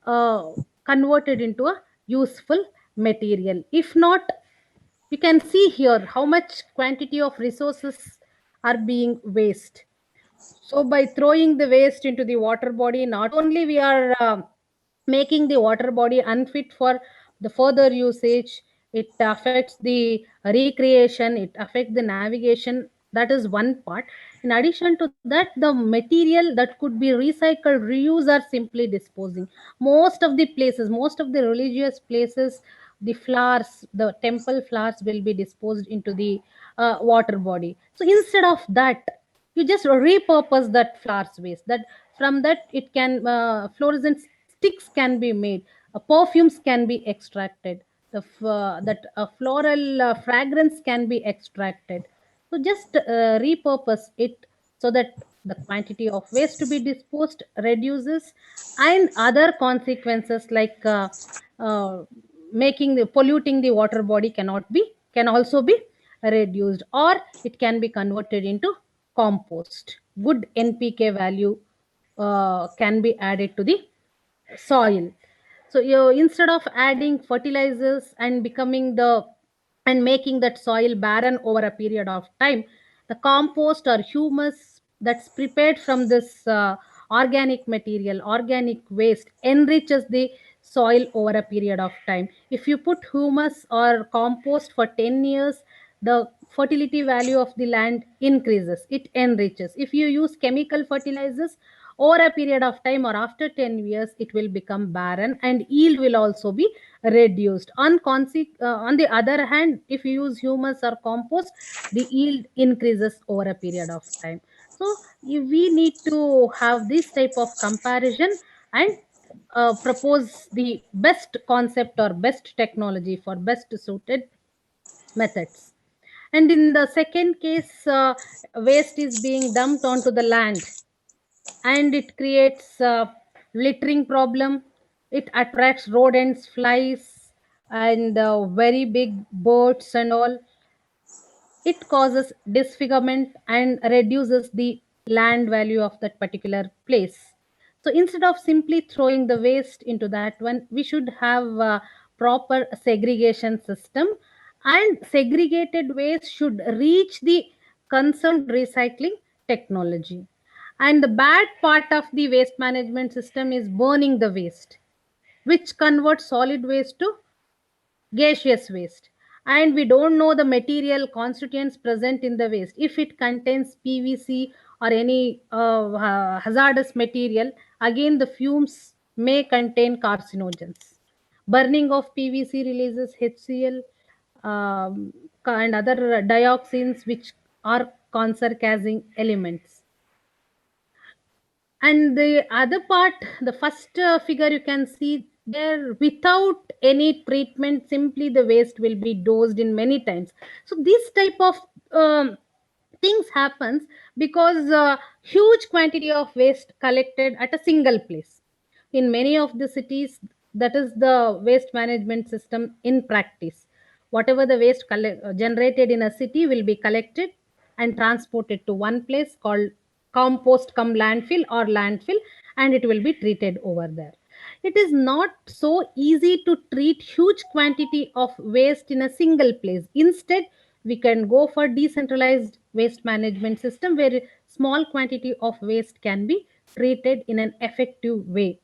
uh, converted into a useful material. If not, you can see here how much quantity of resources are being waste. So by throwing the waste into the water body, not only we are making the water body unfit for the further usage, it affects the recreation, it affects the navigation. That is one part. In addition to that, the material that could be recycled, reused, or simply disposing. Most of the religious places, the flowers, the temple flowers will be disposed into the water body. So instead of that, you just repurpose that flowers waste. That from that it can fluorescent sticks can be made, perfumes can be extracted, that floral fragrance can be extracted. So just repurpose it so that the quantity of waste to be disposed reduces, and other consequences like making the polluting the water body can also be reduced, or it can be converted into compost. Good NPK value can be added to the soil. So you, instead of adding fertilizers and becoming the and making that soil barren over a period of time, the compost or humus that's prepared from this organic material, organic waste, enriches the soil over a period of time. If you put humus or compost for 10 years, the fertility value of the land increases, it enriches. If you use chemical fertilizers, over a period of time or after 10 years, it will become barren and yield will also be reduced. On the other hand, if you use humus or compost, the yield increases over a period of time. So we need to have this type of comparison and propose the best concept or best technology for best suited methods. And in the second case, waste is being dumped onto the land, and it creates littering problem. It attracts rodents, flies, and very big birds and all. It causes disfigurement and reduces the land value of that particular place. So instead of simply throwing the waste into that one, we should have a proper segregation system, and segregated waste should reach the concerned recycling technology. And the bad part of the waste management system is burning the waste, which converts solid waste to gaseous waste. And we don't know the material constituents present in the waste. If it contains PVC or any hazardous material, again the fumes may contain carcinogens. Burning of PVC releases HCl, and other dioxins, which are cancer causing elements. And the other part, the first figure you can see there, without any treatment, simply the waste will be dosed in many times. So this type of things happens because huge quantity of waste collected at a single place. In many of the cities, that is the waste management system in practice. Whatever the waste generated in a city will be collected and transported to one place called compost cum landfill, and it will be treated over there. It is not so easy to treat huge quantity of waste in a single place. Instead, we can go for decentralized waste management system where small quantity of waste can be treated in an effective way.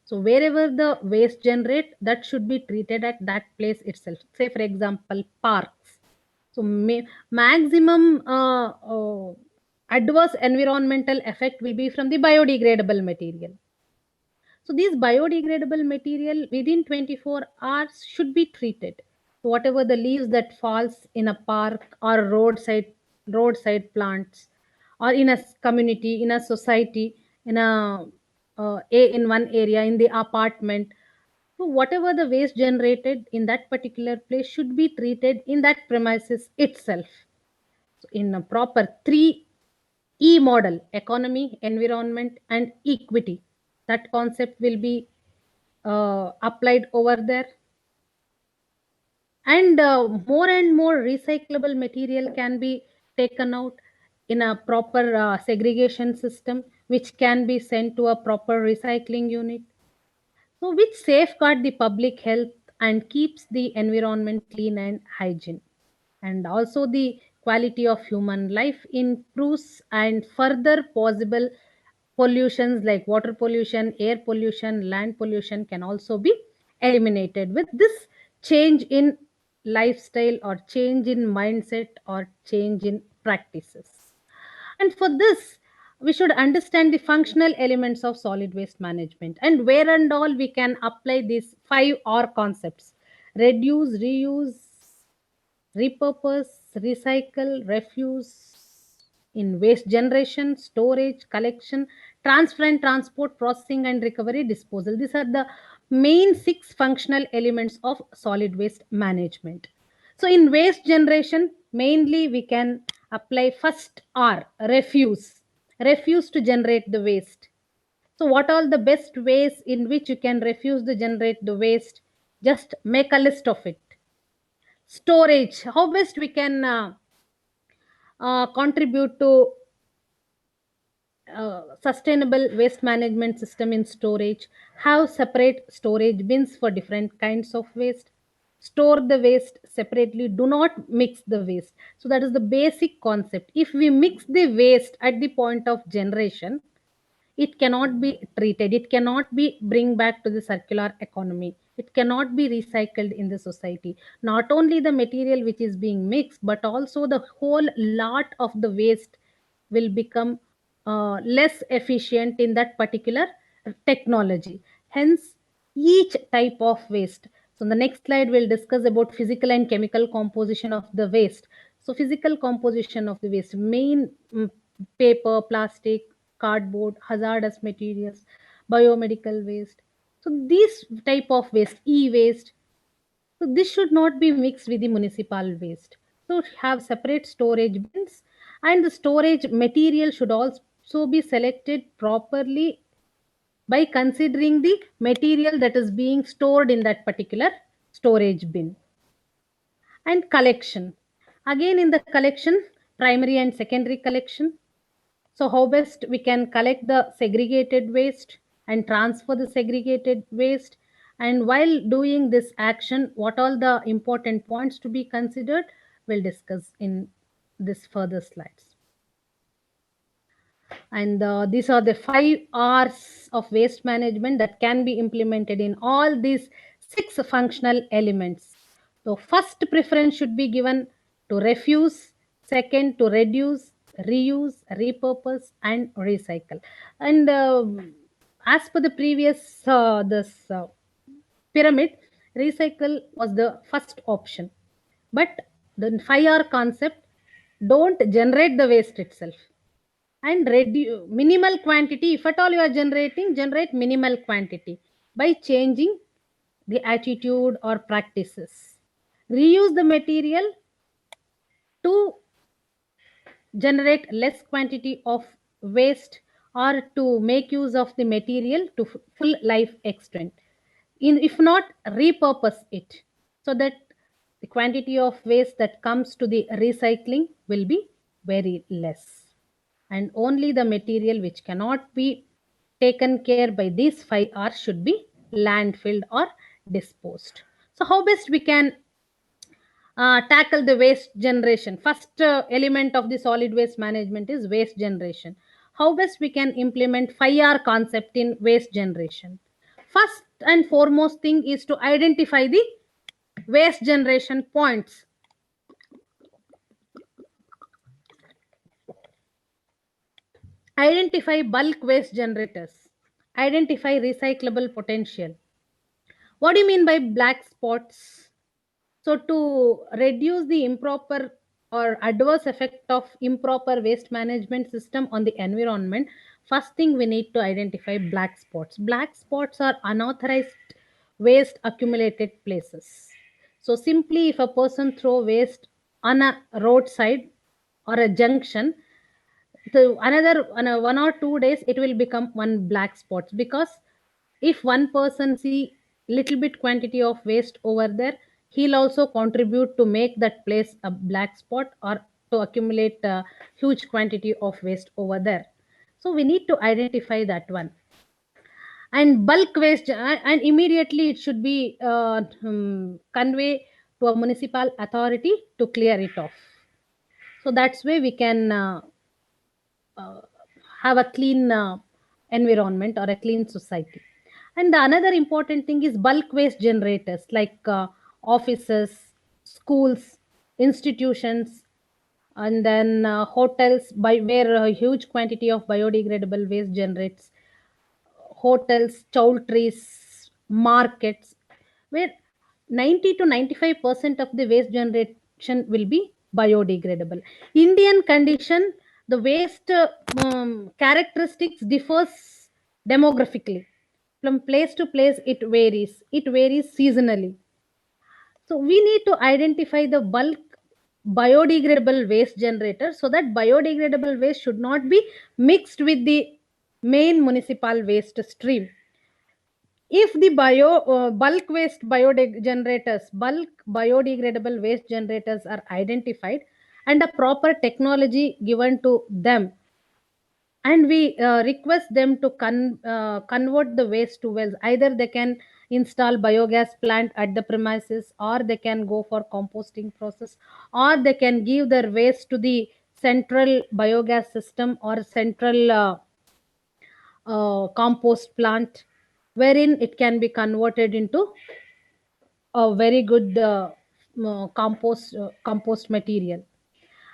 So wherever the waste generate, that should be treated at that place itself. Say for example, parks. So maximum adverse environmental effect will be from the biodegradable material. So these biodegradable material within 24 hours should be treated. So whatever the leaves that falls in a park or roadside plants, or in a community, in a society, in in one area, in the apartment. So whatever the waste generated in that particular place should be treated in that premises itself. So in a proper 3E model: economy, environment, and equity. That concept will be applied over there. And more recyclable material can be taken out in a proper segregation system, which can be sent to a proper recycling unit. So, which safeguard the public health and keeps the environment clean and hygiene. And also the quality of human life improves, and further possible pollutions like water pollution, air pollution, land pollution can also be eliminated with this change in lifestyle, or change in mindset, or change in practices. And for this, we should understand the functional elements of solid waste management and where and all we can apply these 5R concepts: reduce, reuse, repurpose, recycle, refuse in waste generation, storage, collection, transfer and transport, processing and recovery, disposal. These are the main 6 functional elements of solid waste management. So in waste generation, mainly we can apply first R, refuse. Refuse to generate the waste. So what are the best ways in which you can refuse to generate the waste? Just make a list of it. Storage, how best we can contribute to sustainable waste management system in storage. Have separate storage bins for different kinds of waste. Store the waste separately, do not mix the waste. So that is the basic concept. If we mix the waste at the point of generation, it cannot be treated, it cannot be bring back to the circular economy, it cannot be recycled in the society. Not only the material which is being mixed, but also the whole lot of the waste will become less efficient in that particular technology. Hence, each type of waste. So in the next slide we'll discuss about physical and chemical composition of the waste. So physical composition of the waste, main paper, plastic, cardboard, hazardous materials, biomedical waste. So this type of waste, e-waste, so this should not be mixed with the municipal waste. So have separate storage bins, and the storage material should also be selected properly by considering the material that is being stored in that particular storage bin. And collection. Again in the collection, primary and secondary collection. So how best we can collect the segregated waste and transfer the segregated waste. And while doing this action, what all the important points to be considered, we'll discuss in this further slides. And these are the 5 R's of waste management that can be implemented in all these 6 functional elements. So first preference should be given to refuse, second to reduce, reuse, repurpose, and recycle. And as per the previous this pyramid, recycle was the first option. But the 5R concept, don't generate the waste itself, and reduce minimal quantity. If at all you are generating, generate minimal quantity by changing the attitude or practices. Reuse the material to generate less quantity of waste, or to make use of the material to full life extent. If not, repurpose it, so that the quantity of waste that comes to the recycling will be very less. And only the material which cannot be taken care by these 5 R's should be landfilled or disposed. So how best we can tackle the waste generation? First element of the solid waste management is waste generation. How best we can implement 5R concept in waste generation? First and foremost thing is to identify the waste generation points. Identify bulk waste generators. Identify recyclable potential. What do you mean by black spots? So, to reduce the improper or adverse effect of improper waste management system on the environment, first thing we need to identify black spots. Black spots are unauthorized waste accumulated places. So, simply if a person throw waste on a roadside or a junction, so another 1 or 2 days it will become one black spots, because if one person see little bit quantity of waste over there, he'll also contribute to make that place a black spot, or to accumulate a huge quantity of waste over there. So we need to identify that one. And bulk waste, and immediately it should be convey to a municipal authority to clear it off. So that's way we can uh, have a clean environment or a clean society. And the another important thing is bulk waste generators, like offices, schools, institutions, and then hotels by where a huge quantity of biodegradable waste generates, hotels, chowtrees, markets, where 90 to 95% of the waste generation will be biodegradable. Indian condition, the waste characteristics differs demographically. From place to place, it varies. It varies seasonally. So we need to identify the bulk biodegradable waste generator so that biodegradable waste should not be mixed with the main municipal waste stream. If the bulk waste bulk biodegradable waste generators are identified and a proper technology given to them, and we request them to convert the waste to wells, either they can install biogas plant at the premises, or they can go for composting process, or they can give their waste to the central biogas system or central compost plant, wherein it can be converted into a very good compost material.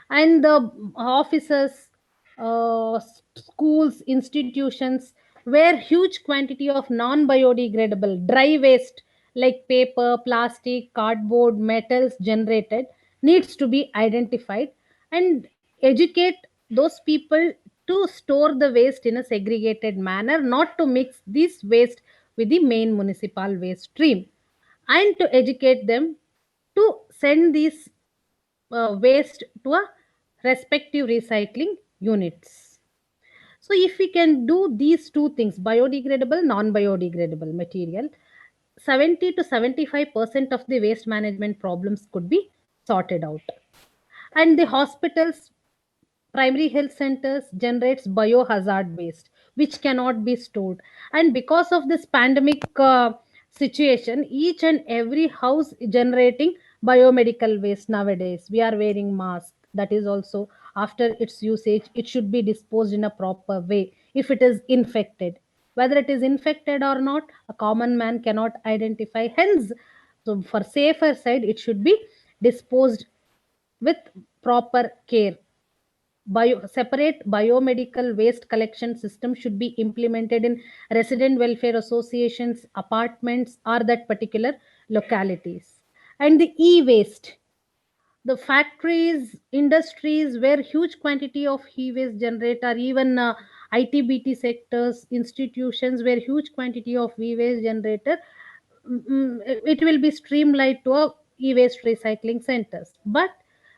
And the offices, schools, institutions where huge quantity of non biodegradable dry waste like paper, plastic, cardboard, metals generated needs to be identified, and educate those people to store the waste in a segregated manner, not to mix this waste with the main municipal waste stream, and to educate them to send these waste to a respective recycling units. So if we can do these two things, biodegradable, non biodegradable material, 70 to 75% of the waste management problems could be sorted out. And the hospitals, primary health centers generates biohazard waste which cannot be stored, and because of this pandemic situation, each and every house generating biomedical waste nowadays. We are wearing mask, that is also, after its usage it should be disposed in a proper way. If it is infected, whether it is infected or not, a common man cannot identify, hence, so for safer side it should be disposed with proper care. Separate biomedical waste collection system should be implemented in resident welfare associations, apartments, or that particular localities. And the e-waste, the factories, industries where huge quantity of e-waste generate, or even ITBT sectors, institutions where huge quantity of e-waste generator, it will be streamlined to a e-waste recycling centers. But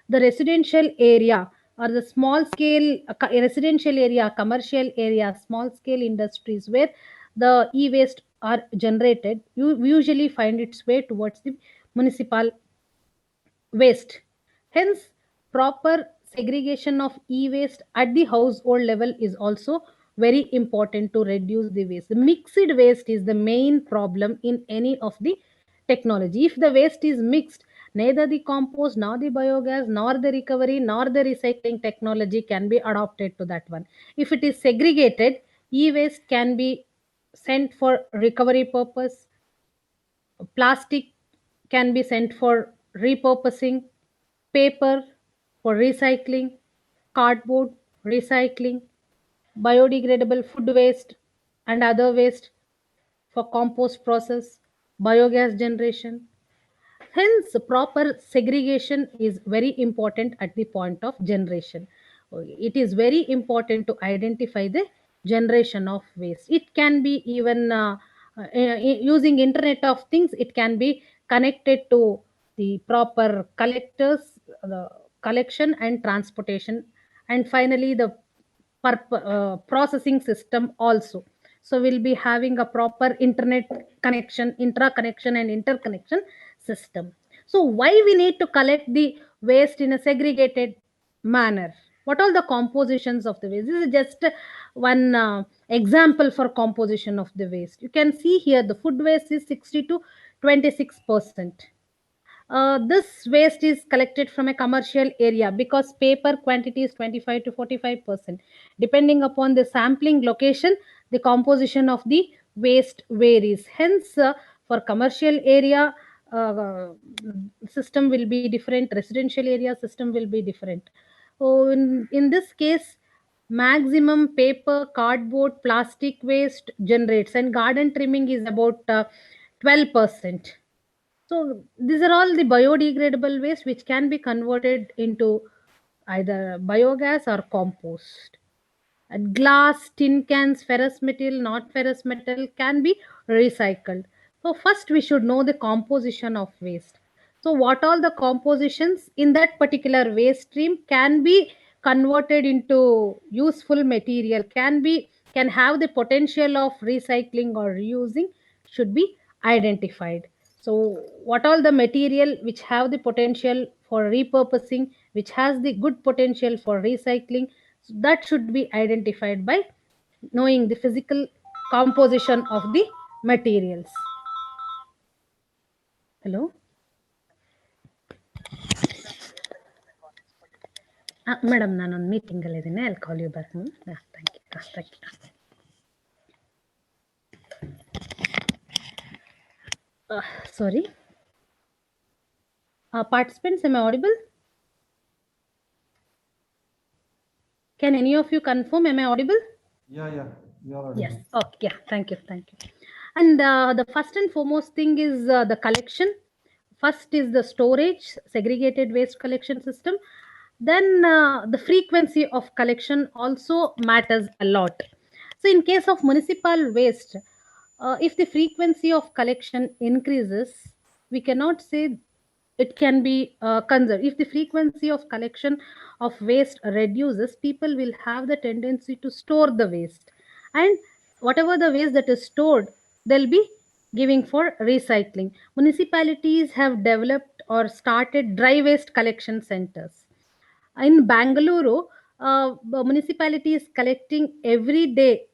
the residential area or the small scale residential area, commercial area, small scale industries where the e-waste are generated, you usually find its way towards the municipal waste. Hence, proper segregation of e-waste at the household level is also very important to reduce the waste. The mixed waste is the main problem in any of the technology. If the waste is mixed, neither the compost, nor the biogas, nor the recovery, nor the recycling technology can be adopted to that one. If it is segregated, e-waste can be sent for recovery purpose, plastic can be sent for repurposing, paper for recycling, cardboard recycling, biodegradable food waste and other waste for compost process, biogas generation. Hence, proper segregation is very important at the point of generation. It is very important to identify the generation of waste. It can be even using Internet of Things. It can be connected to the proper collectors, the collection and transportation, and finally the processing system also. So we'll be having a proper internet connection, intra connection and interconnection system. So why we need to collect the waste in a segregated manner? What all the compositions of the waste? This is just one example for composition of the waste. You can see here the food waste is 60 to 26%. This waste is collected from a commercial area because paper quantity is 25 to 45%. Depending upon the sampling location, the composition of the waste varies. Hence, for commercial area, system will be different, residential area system will be different. So in this case, maximum paper, cardboard, plastic waste generates, and garden trimming is about 12%. So these are all the biodegradable waste which can be converted into either biogas or compost. Glass, tin cans, ferrous metal, not ferrous metal can be recycled. So first we should know the composition of waste. So what all the compositions in that particular waste stream can be converted into useful material, can have the potential of recycling or reusing, should be identified. So what all the material which have the potential for repurposing, which has the good potential for recycling, so that should be identified by knowing the physical composition of the materials. Hello, madam, ನಾನು ಒಂದು meeting ಅಲ್ಲಿ ಇದ್ದೀನಿ. I'll call you back. Thank you. Thank you. Sorry. Participants, am I audible? Can any of you confirm? Am I audible? Yeah, you are Yes. audible. Okay. Yeah. Thank you. Thank you. And the first and foremost thing is the collection. First is the storage, segregated waste collection system. Then the frequency of collection also matters a lot. So in case of municipal waste, if the frequency of collection increases, we cannot say it can be conserved. If the frequency of collection of waste reduces, people will have the tendency to store the waste, and whatever the waste that is stored, they'll be giving for recycling. Municipalities have developed or started dry waste collection centers. In Bangalore, the municipality is collecting every day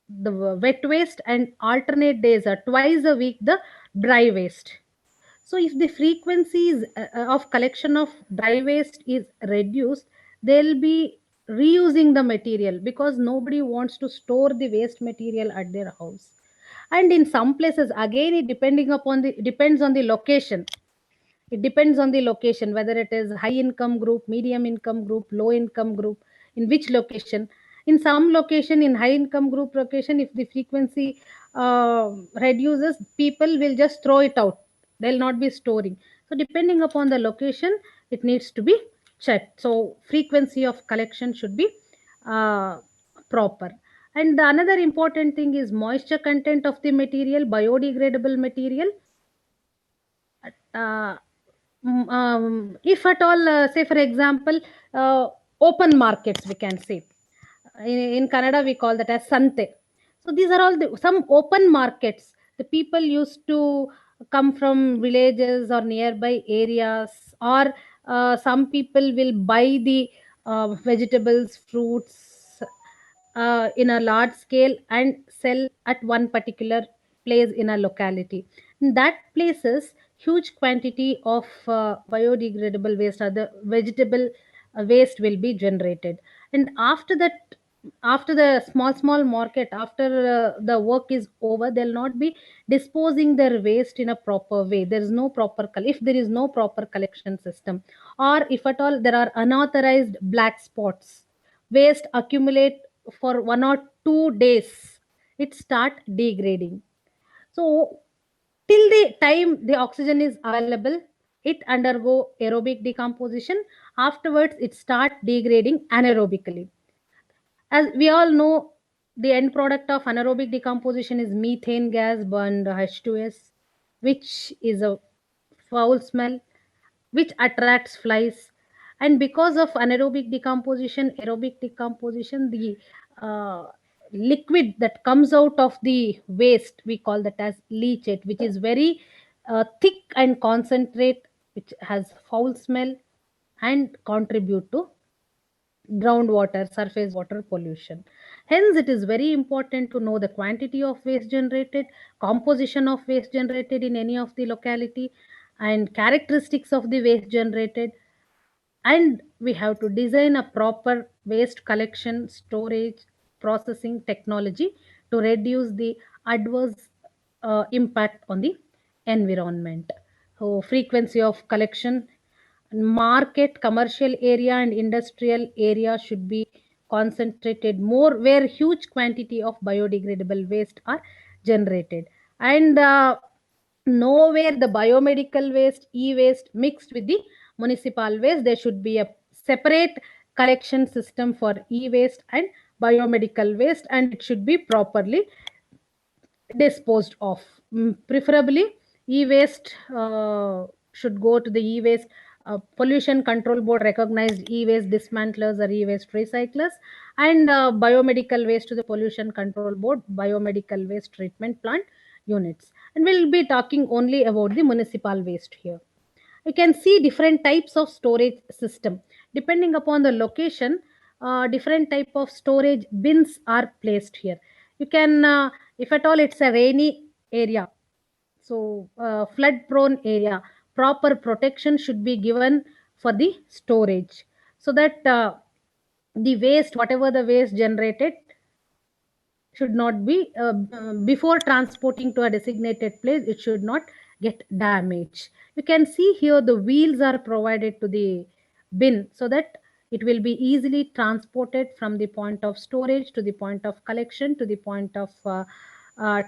the wet waste, and alternate days or twice a week the dry waste. So if the frequencies of collection of dry waste is reduced, they'll be reusing the material, because nobody wants to store the waste material at their house. And in some places, again, it depends on the location. It depends on the location, whether it is high income group, medium income group, low income group, in which location. In some location, in high income group location, if the frequency reduces, people will just throw it out. They'll not be storing. So depending upon the location, it needs to be checked. So frequency of collection should be uh, proper. And the another important thing is moisture content of the material, biodegradable material. uh, if at all, say for example, open markets, we can say, in Canada we call that as sante. So these are all some open markets. The people used to come from villages or nearby areas, or some people will buy the vegetables, fruits in a large scale and sell at one particular place in a locality. In that places, huge quantity of biodegradable waste or the vegetable waste will be generated. And after that, after the small market, after the work is over, they'll not be disposing their waste in a proper way. There is no proper if there is no proper collection system, or if at all there are unauthorized black spots, waste accumulate for 1 or 2 days, it start degrading. So till the time the oxygen is available, it undergo aerobic decomposition. Afterwards it start degrading anaerobically. As we all know, the end product of anaerobic decomposition is methane gas burned H2S, which is a foul smell, which attracts flies. And because of anaerobic decomposition, aerobic decomposition, the uh, liquid that comes out of the waste, we call that as leachate, which is very thick and concentrate, which has foul smell and contribute to groundwater, surface water pollution. Hence, it is very important to know the quantity of waste generated, composition of waste generated in any of the locality, and characteristics of the waste generated. And we have to design a proper waste collection, storage, processing technology to reduce the adverse impact on the environment. So, frequency of collection market, commercial area and industrial area should be concentrated more, where huge quantity of biodegradable waste are generated. And nowhere the biomedical waste, e-waste mixed with the municipal waste. There should be a separate collection system for e-waste and biomedical waste, and it should be properly disposed of. Preferably, e-waste should go to the e-waste pollution control board recognized e-waste dismantlers or e-waste recyclers, and biomedical waste to the pollution control board biomedical waste treatment plant units. And we'll be talking only about the municipal waste here. You can see different types of storage system. Depending upon the location, different type of storage bins are placed here. You can, if at all it's a rainy area, so flood prone area, proper protection should be given for the storage, so that the waste, whatever the waste generated, should not be before transporting to a designated place, it should not get damaged. You can see here the wheels are provided to the bin, so that it will be easily transported from the point of storage to the point of collection to the point of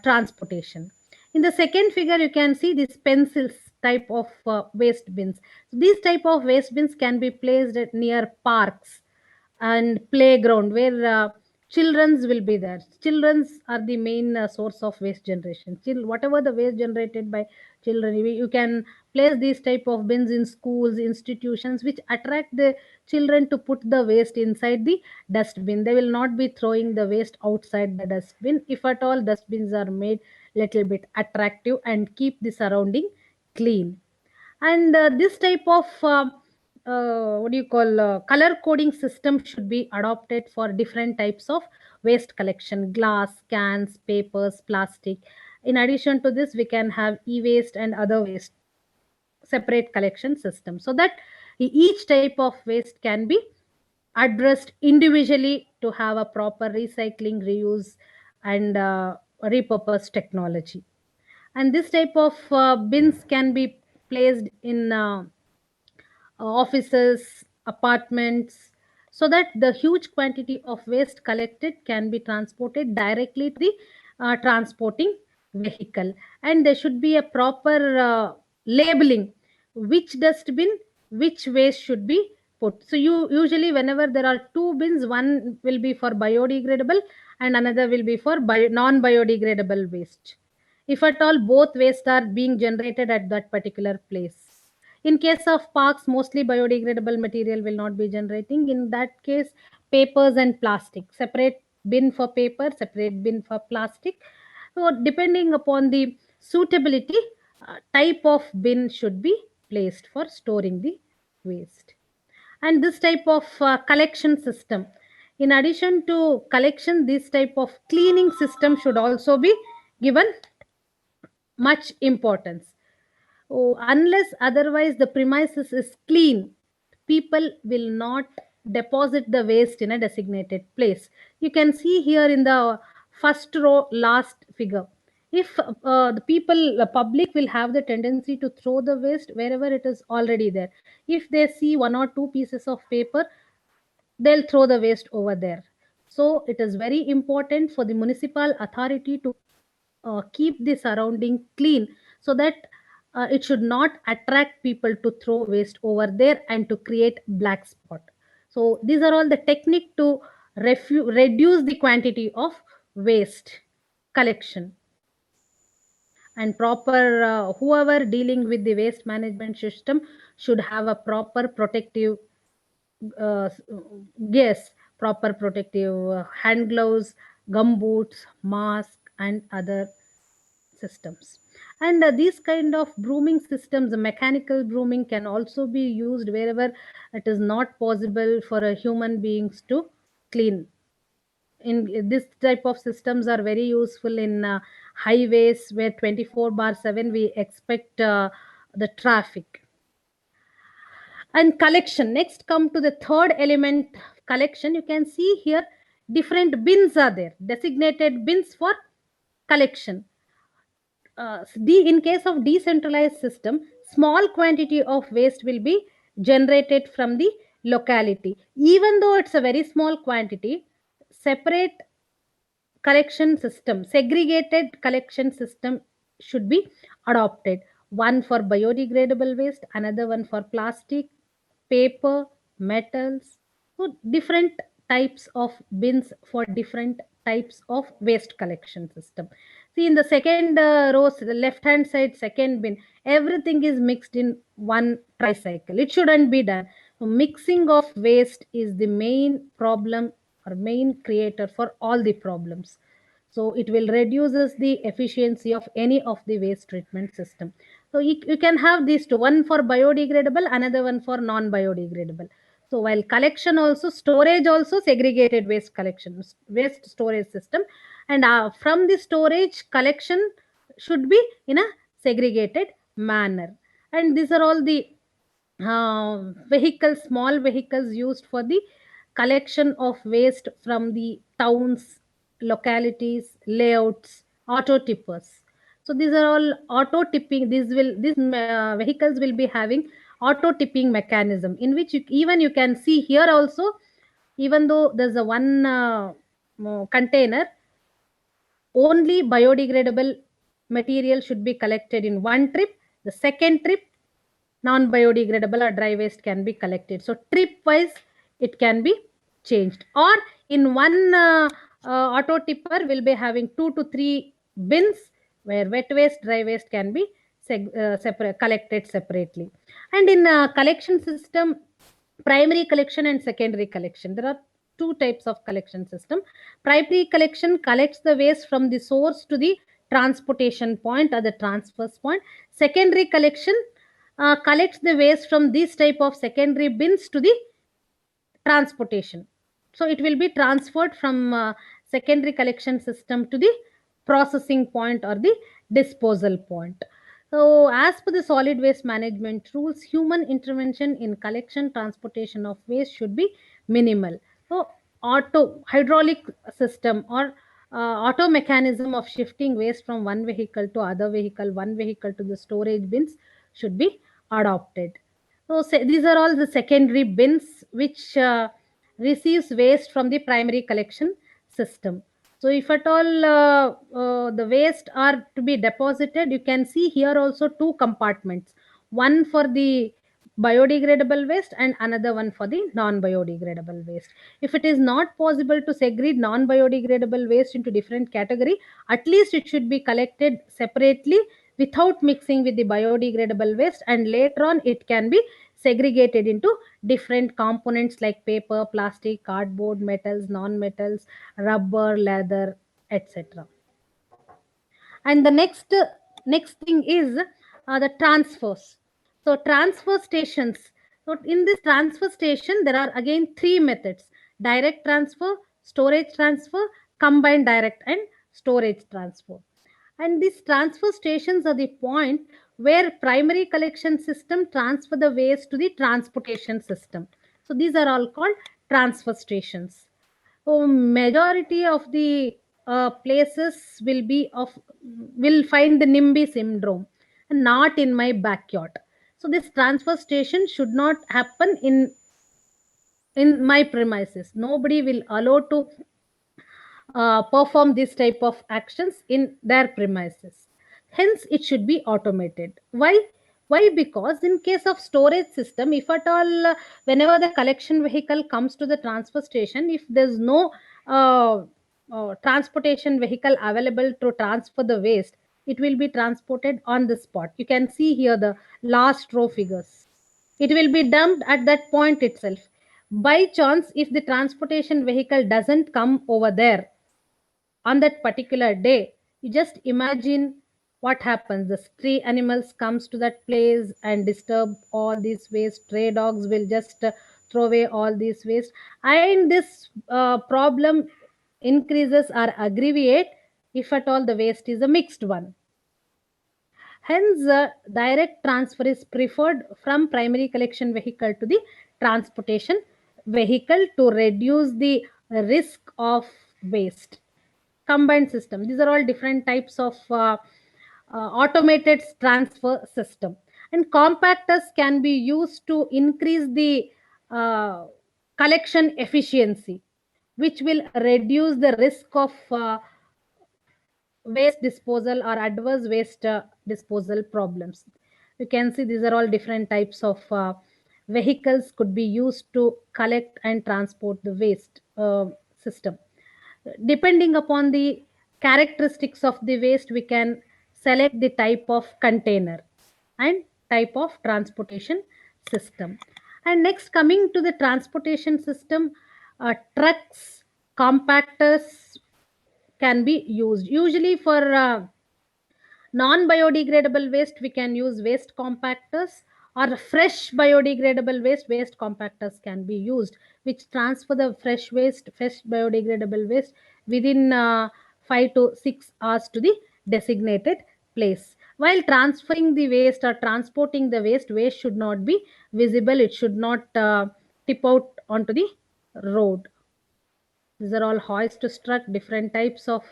transportation. In the second figure you can see this pencils type of waste bins. These type of waste bins can be placed at near parks and playground, where children's will be there. Children's are the main source of waste generation. Whatever the waste generated by children, you can place these type of bins in schools, institutions, which attract the children to put the waste inside the dustbin. They will not be throwing the waste outside the dustbin. If at all, dustbins are made little bit attractive and keep the surrounding clean. And this type of what do you call color coding system should be adopted for different types of waste collection: glass, cans, papers, plastic. In addition to this, we can have e-waste and other waste separate collection system, so that each type of waste can be addressed individually to have a proper recycling, reuse and repurpose technology. And this type of bins can be placed in offices, apartments, so that the huge quantity of waste collected can be transported directly to the transporting vehicle. And there should be a proper labeling, which dustbin, which waste should be put. So you usually, whenever there are two bins, one will be for biodegradable and another will be for non biodegradable waste, if at all both waste are being generated at that particular place. In case of parks, mostly biodegradable material will not be generating. In that case, papers and plastic, separate bin for paper, separate bin for plastic. So depending upon the suitability, type of bin should be placed for storing the waste. And this type of collection system, in addition to collection, this type of cleaning system should also be given much importance. Oh, unless otherwise the premises is clean, people will not deposit the waste in a designated place. You can see here in the first row, last figure. If the people, the public will have the tendency to throw the waste wherever it is already there. If they see one or two pieces of paper, they'll throw the waste over there. So it is very important for the municipal authority to keep the surrounding clean, so that it should not attract people to throw waste over there and to create black spot. So these are all the technique to reduce the quantity of waste collection. And proper whoever dealing with the waste management system should have a proper protective uh, yes, proper protective hand gloves, gum boots, mask and other systems. And these kind of brooming systems, the mechanical brooming, can also be used wherever it is not possible for a human beings to clean. In this type of systems are very useful in highways, where 24/7 we expect the traffic. And collection, next come to the third element, collection. You can see here different bins are there, designated bins for collection. In case of decentralized system, small quantity of waste will be generated from the locality. Even though it's a very small quantity, separate collection system, segregated collection system should be adopted. One for biodegradable waste, another one for plastic, paper, metals. So different types of bins for different types of waste collection system. See, in the second row, the left hand side second bin, everything is mixed in one tricycle. It shouldn't be done. So mixing of waste is the main problem or main creator for all the problems. So it will reduces the efficiency of any of the waste treatment system. So you can have these two, one for biodegradable, another one for non-biodegradable. So while collection also, storage also, segregated waste collection, waste storage system, and from the storage, collection should be in a segregated manner. And these are all the vehicles, small vehicles used for the collection of waste from the towns, localities, layouts, auto tippers. So these are all auto tipping. These vehicles will be having auto tipping mechanism, in which even you can see here also, even though there's a one container, only biodegradable material should be collected in one trip. The second trip, non-biodegradable or dry waste can be collected. So trip wise, it can be changed. Or in one auto tipper will be having 2 to 3 bins, where wet waste, dry waste can be collected separately. And in collection system, primary collection and secondary collection, there are two types of collection system. Primary collection collects the waste from the source to the transportation point or the transfer point. Secondary collection collects the waste from this type of secondary bins to the transportation. So it will be transferred from secondary collection system to the processing point or the disposal point. So as per the solid waste management rules, human intervention in collection transportation of waste should be minimal. So auto hydraulic system or auto mechanism of shifting waste from one vehicle to other vehicle, one vehicle to the storage bins should be adopted. So these are all the secondary bins which receives waste from the primary collection system. So if at all the waste are to be deposited, you can see here also two compartments, one for the biodegradable waste and another one for the non-biodegradable waste. If it is not possible to segregate non-biodegradable waste into different category, at least it should be collected separately without mixing with the biodegradable waste, and later on it can be segregated into different components like paper, plastic, cardboard, metals, non-metals, rubber, leather, etc. And the next thing is the transfers. So transfer stations. So in this transfer station, there are again three methods: direct transfer, storage transfer, combined direct and storage transfer. And these transfer stations are the point where primary collection system transfer the waste to the transportation system. So these are all called transfer stations. So majority of the places will find the NIMBY syndrome, not in my backyard. So this transfer station should not happen in my premises. Nobody will allow to perform this type of actions in their premises. Hence, it should be automated. Why? Why? Because in case of storage system, if at all, whenever the collection vehicle comes to the transfer station, if there's no transportation vehicle available to transfer the waste, it will be transported on the spot. You can see here the last row figures. It will be dumped at that point itself. By chance, if the transportation vehicle doesn't come over there on that particular day, you just imagine what happens. The stray animals comes to that place and disturb all these waste. Stray dogs will just throw away all these waste, and this problem increases or aggravate if at all the waste is a mixed one. Hence, direct transfer is preferred from primary collection vehicle to the transportation vehicle to reduce the risk of waste. Combined system, these are all different types of automated transfer system. And compactors can be used to increase the collection efficiency, which will reduce the risk of waste disposal or adverse waste disposal problems. You can see these are all different types of vehicles could be used to collect and transport the waste system. Depending upon the characteristics of the waste, we can select the type of container and type of transportation system. And next, coming to the transportation system, trucks, compactors can be used. Usually for non-biodegradable waste, we can use waste compactors, or fresh biodegradable waste compactors can be used, which transfer the fresh biodegradable waste within 5 to 6 hours to the designated place. While transferring the waste or transporting the waste should not be visible. It should not tip out onto the road. These are all hoist struck, different types of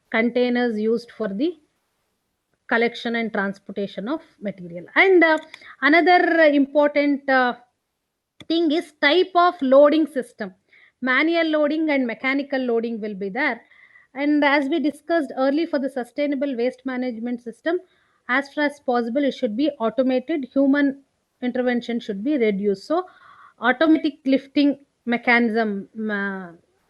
containers used for the collection and transportation of material. And another important thing is type of loading system. Manual loading and mechanical loading will be there. And as we discussed early, for the sustainable waste management system, as far as possible, it should be automated. Human intervention should be reduced. So automatic lifting mechanism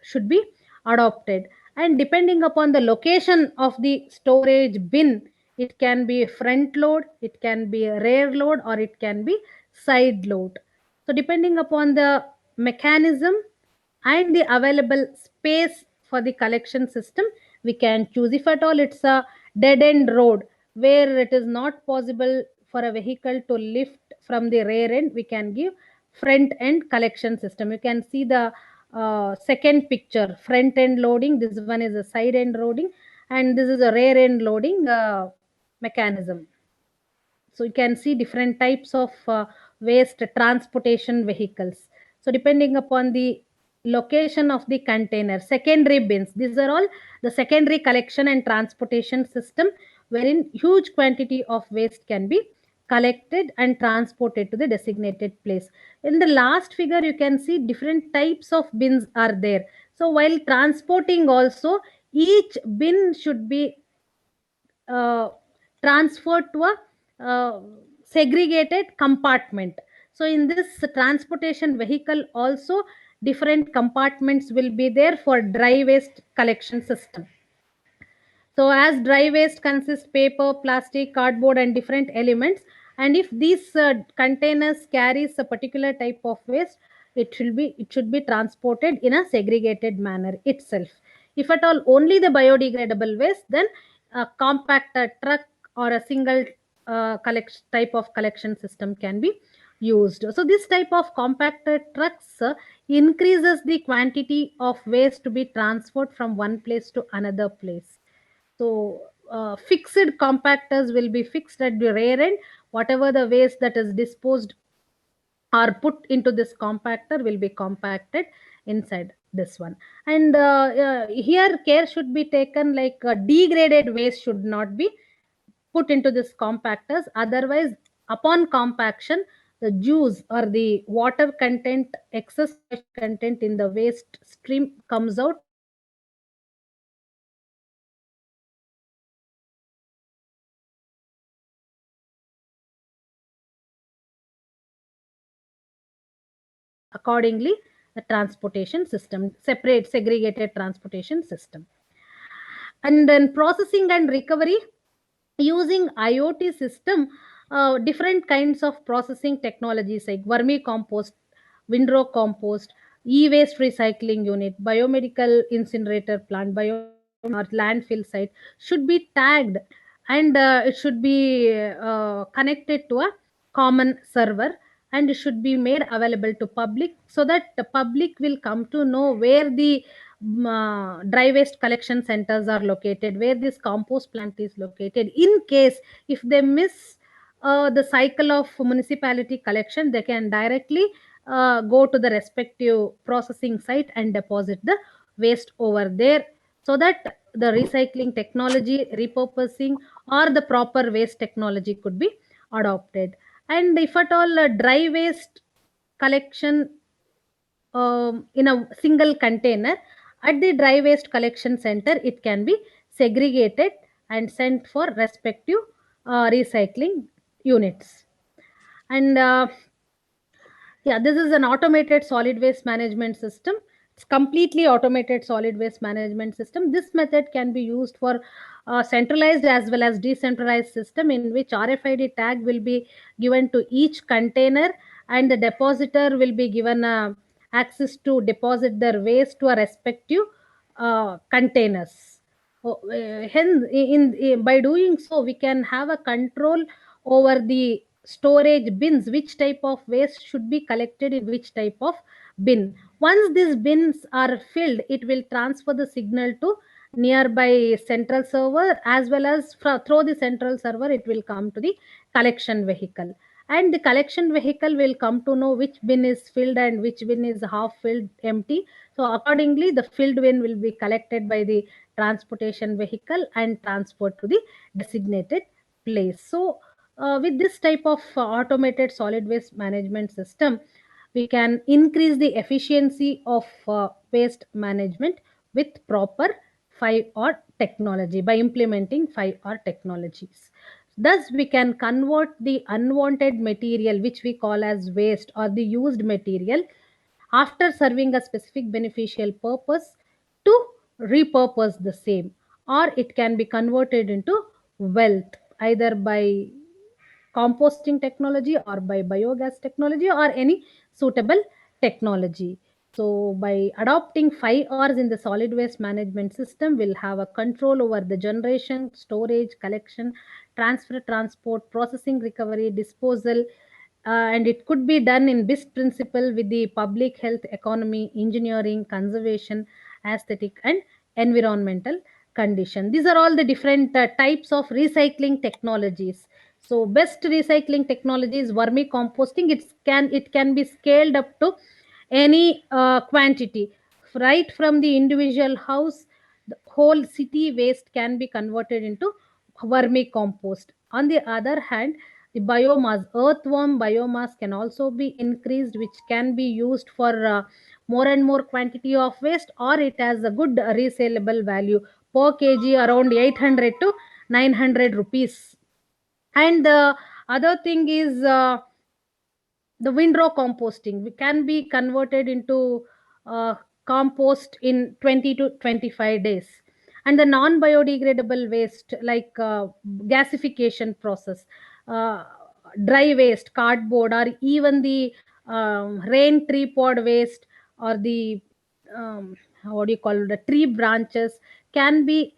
should be adopted. And depending upon the location of the storage bin, it can be front load, it can be rear load, or it can be side load. So depending upon the mechanism and the available space for the collection system, we can choose. If at all it's a dead end road where it is not possible for a vehicle to lift from the rear end, we can give front end collection system. You can see the second picture, front end loading. This one is a side end loading, and this is a rear end loading mechanism. So you can see different types of waste transportation vehicles. So depending upon the location of the container, secondary bins, these are all the secondary collection and transportation system, wherein huge quantity of waste can be collected and transported to the designated place. In the last figure, you can see different types of bins are there. So while transporting also, each bin should be uh, transferred to a segregated compartment. So in this transportation vehicle also, different compartments will be there for dry waste collection system. So as dry waste consists paper, plastic, cardboard, and different elements, and if these containers carries a particular type of waste, it should be transported in a segregated manner itself. If at all only the biodegradable waste, then a compactor truck or a single type of collection system can be used. So this type of compactor trucks increases the quantity of waste to be transferred from one place to another place. So fixed compactors will be fixed at the rear end. Whatever the waste that is disposed or put into this compactor will be compacted inside this one. And here care should be taken, like degraded waste should not be put into this compactors. Otherwise, upon compaction, the juice or the water content, excess content in the waste stream comes out. Accordingly, the transportation system, separate segregated transportation system. And then processing and recovery, using IoT system, different kinds of processing technologies like vermicompost, windrow compost, e-waste recycling unit, biomedical incinerator plant, or landfill site should be tagged, and it should be connected to a common server, and it should be made available to public, so that the public will come to know where the dry waste collection centers are located, where this compost plant is located. In case if they miss the cycle of municipality collection, they can directly go to the respective processing site and deposit the waste over there, so that the recycling technology, repurposing, or the proper waste technology could be adopted. And if at all dry waste collection in a single container at the dry waste collection center, it can be segregated and sent for respective recycling units. And yeah, this is an automated solid waste management system. It's completely automated solid waste management system. This method can be used for centralized as well as decentralized system, in which RFID tag will be given to each container, and the depositor will be given access to deposit their waste to a respective containers. Hence, by doing so, we can have a control over the storage bins, which type of waste should be collected in which type of bin. Once these bins are filled, it will transfer the signal to nearby central server, as well as through the central server it will come to the collection vehicle, and the collection vehicle will come to know which bin is filled and which bin is half filled, empty. So accordingly, the filled bin will be collected by the transportation vehicle and transferred to the designated place. So with this type of automated solid waste management system, we can increase the efficiency of waste management with proper 5R technology, by implementing 5R technologies. Thus, we can convert the unwanted material, which we call as waste, or the used material, after serving a specific beneficial purpose, to repurpose the same, or it can be converted into wealth, either by composting technology or by biogas technology or any suitable technology. So by adopting 5 R's in the solid waste management system, we'll have a control over the generation, storage, collection, transfer, transport, processing, recovery, disposal, and it could be done in BIS principle with the public health, economy, engineering, conservation, aesthetic, and environmental condition. These are all the different types of recycling technologies. So best recycling technology is vermicomposting. It can be scaled up to any quantity, right from the individual house. The whole city waste can be converted into vermicompost. On the other hand, the biomass, earthworm biomass, can also be increased, which can be used for more and more quantity of waste, or it has a good resellable value per kg around 800 to 900 rupees. And the other thing is the windrow composting. We can be converted into compost in 20 to 25 days. And the non biodegradable waste, like gasification process, uh, dry waste, cardboard, or even the rain tree pod waste, or the what do you call it, the tree branches, can be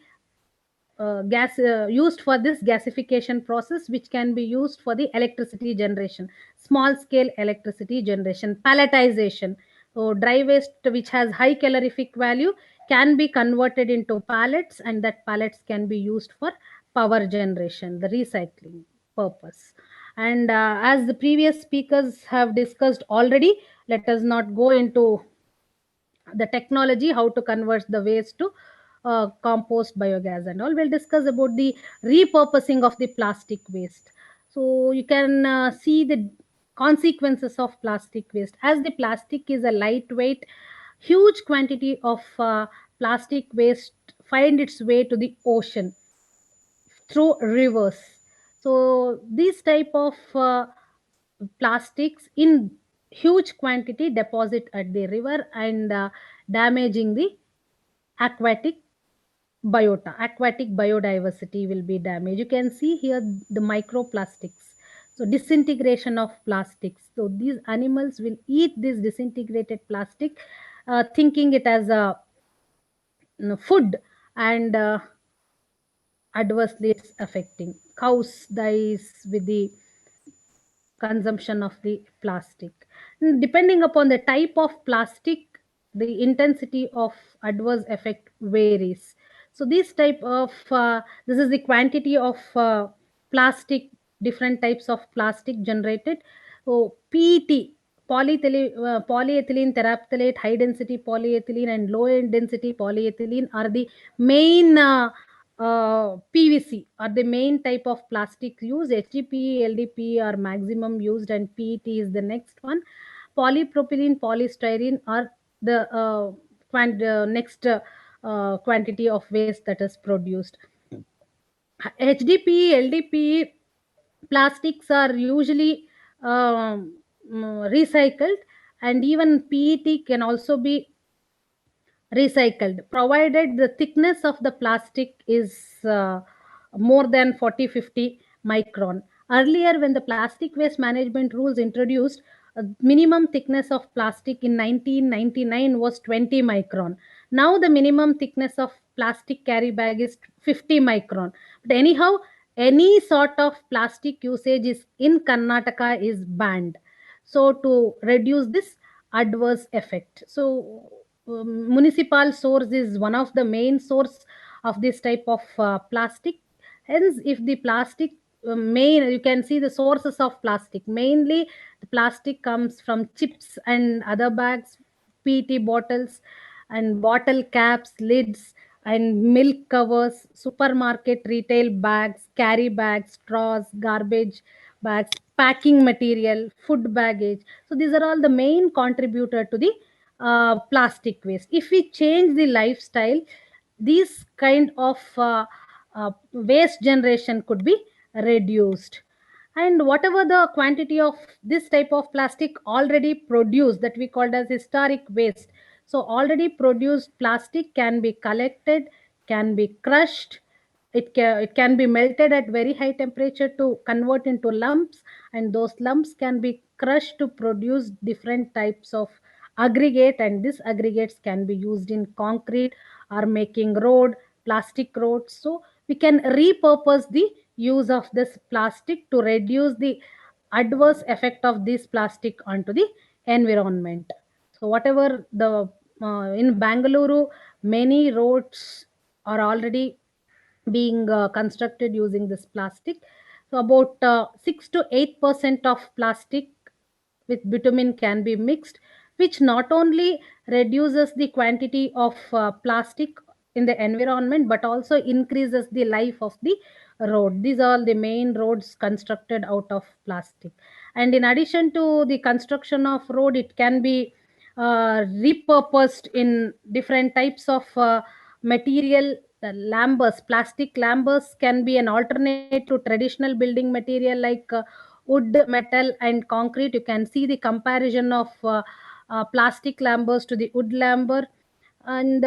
gas used for this gasification process, which can be used for the electricity generation, small scale electricity generation. Palletization, so dry waste which has high calorific value can be converted into pallets, and that pallets can be used for power generation, the recycling purpose. And as the previous speakers have discussed already, let us not go into the technology how to convert the waste to compost, biogas, and all. We'll discuss about the repurposing of the plastic waste. So you can see the consequences of plastic waste. As the plastic is a lightweight, huge quantity of plastic waste find its way to the ocean through rivers. So these type of plastics in huge quantity deposit at the river, and damaging the aquatic aquatic biodiversity will be damaged. You can see here the microplastics, so disintegration of plastics. So these animals will eat this disintegrated plastic, thinking it as a food, and adversely it's affecting. Cows dies with the consumption of the plastic. Depending upon the type of plastic, the intensity of adverse effect varies. So this type of this is the quantity of plastic, different types of plastic generated. So PET, polyethylene terephthalate, high density polyethylene, and low density polyethylene are the main PVC are the main type of plastic used. HDPE, LDPE are maximum used, and PET is the next one. Polypropylene, polystyrene are the next quantity of waste that is produced. HDPE, LDPE plastics are usually recycled, and even PET can also be recycled provided the thickness of the plastic is more than 40-50 micron. Earlier, when the plastic waste management rules introduced, minimum thickness of plastic in 1999 was 20 micron. Now the minimum thickness of plastic carry bag is 50 micron. But anyhow, any sort of plastic usage is in Karnataka is banned, so to reduce this adverse effect. So municipal source is one of the main source of this type of plastic. Hence, if the plastic main, you can see the sources of plastic. Mainly the plastic comes from chips and other bags, PET bottles and bottle caps, lids and milk covers, supermarket retail bags, carry bags, straws, garbage bags, packing material, food baggage. So these are all the main contributor to the plastic waste. If we change the lifestyle, these kind of waste generation could be reduced. And whatever the quantity of this type of plastic already produced, that we called as historic waste, so already produced plastic can be collected, can be crushed, it can be melted at very high temperature to convert into lumps, and those lumps can be crushed to produce different types of aggregate, and these aggregates can be used in concrete or making road, plastic roads. So we can repurpose the use of this plastic to reduce the adverse effect of this plastic onto the environment. So whatever the in Bangalore, many roads are already being constructed using this plastic. So about 6 to 8% of plastic with bitumen can be mixed, which not only reduces the quantity of plastic in the environment but also increases the life of the road. These are the main roads constructed out of plastic. And in addition to the construction of road, it can be repurposed in different types of material. The lambers, plastic lambers can be an alternate to traditional building material like wood, metal and concrete. You can see the comparison of plastic lambers to the wood lamber. And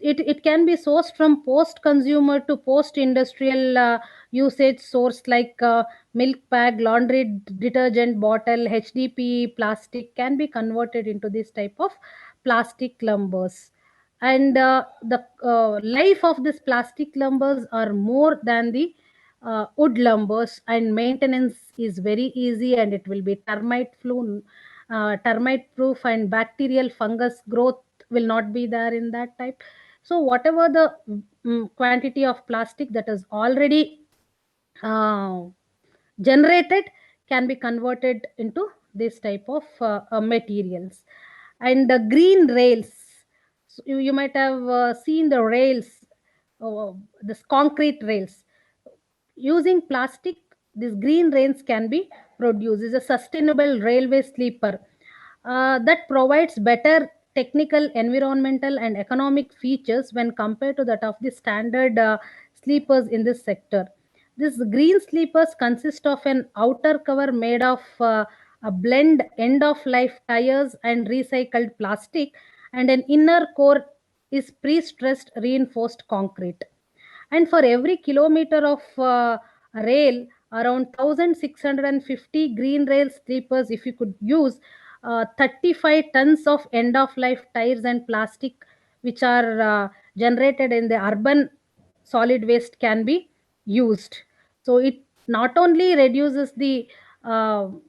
it can be sourced from post consumer to post industrial usage source like milk bag, laundry detergent bottle, HDPE plastic can be converted into this type of plastic lumbers. And the life of this plastic lumbers are more than the wood lumbers, and maintenance is very easy, and it will be termite proof, and bacterial fungus growth will not be there in that type. So whatever the quantity of plastic that is already uh, generated can be converted into this type of materials. And the green rails, so you might have seen the rails, this concrete rails using plastic. These green rails can be produced. Is a sustainable railway sleeper that provides better technical, environmental and economic features when compared to that of the standard sleepers in this sector. These green sleepers consist of an outer cover made of a blend end of life tires and recycled plastic, and an inner core is pre-stressed reinforced concrete. And for every kilometer of rail, around 1650 green rail sleepers, if you could use 35 tons of end of life tires and plastic which are generated in the urban solid waste can be used. So it not only reduces the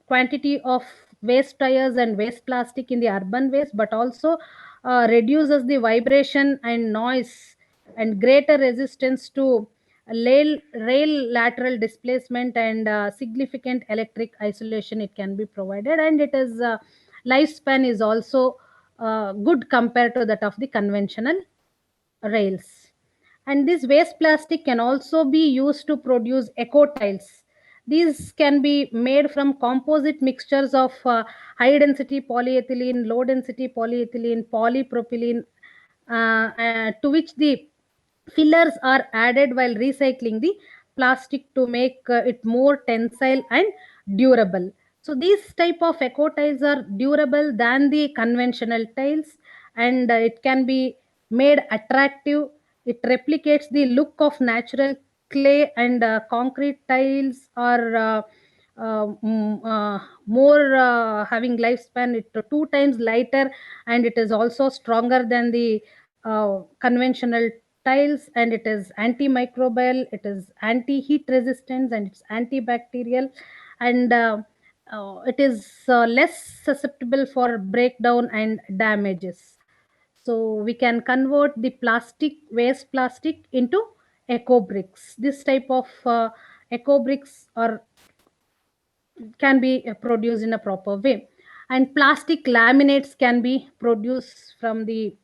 quantity of waste tires and waste plastic in the urban waste, but also reduces the vibration and noise and greater resistance to rail lateral displacement, and significant electric isolation it can be provided, and it is lifespan is also good compared to that of the conventional rails. And this waste plastic can also be used to produce eco tiles. These can be made from composite mixtures of high density polyethylene, low density polyethylene, polypropylene, to which the fillers are added while recycling the plastic to make it more tensile and durable. So these type of eco tiles are durable than the conventional tiles, and it can be made attractive. It replicates the look of natural clay, and concrete tiles are more having lifespan. It 2 times lighter, and it is also stronger than the conventional tiles, and it is antimicrobial, it is anti heat resistance, and it's antibacterial, and it is less susceptible for breakdown and damages. So we can convert the plastic waste plastic into eco bricks. This type of eco bricks are can be produced in a proper way, and plastic laminates can be produced from the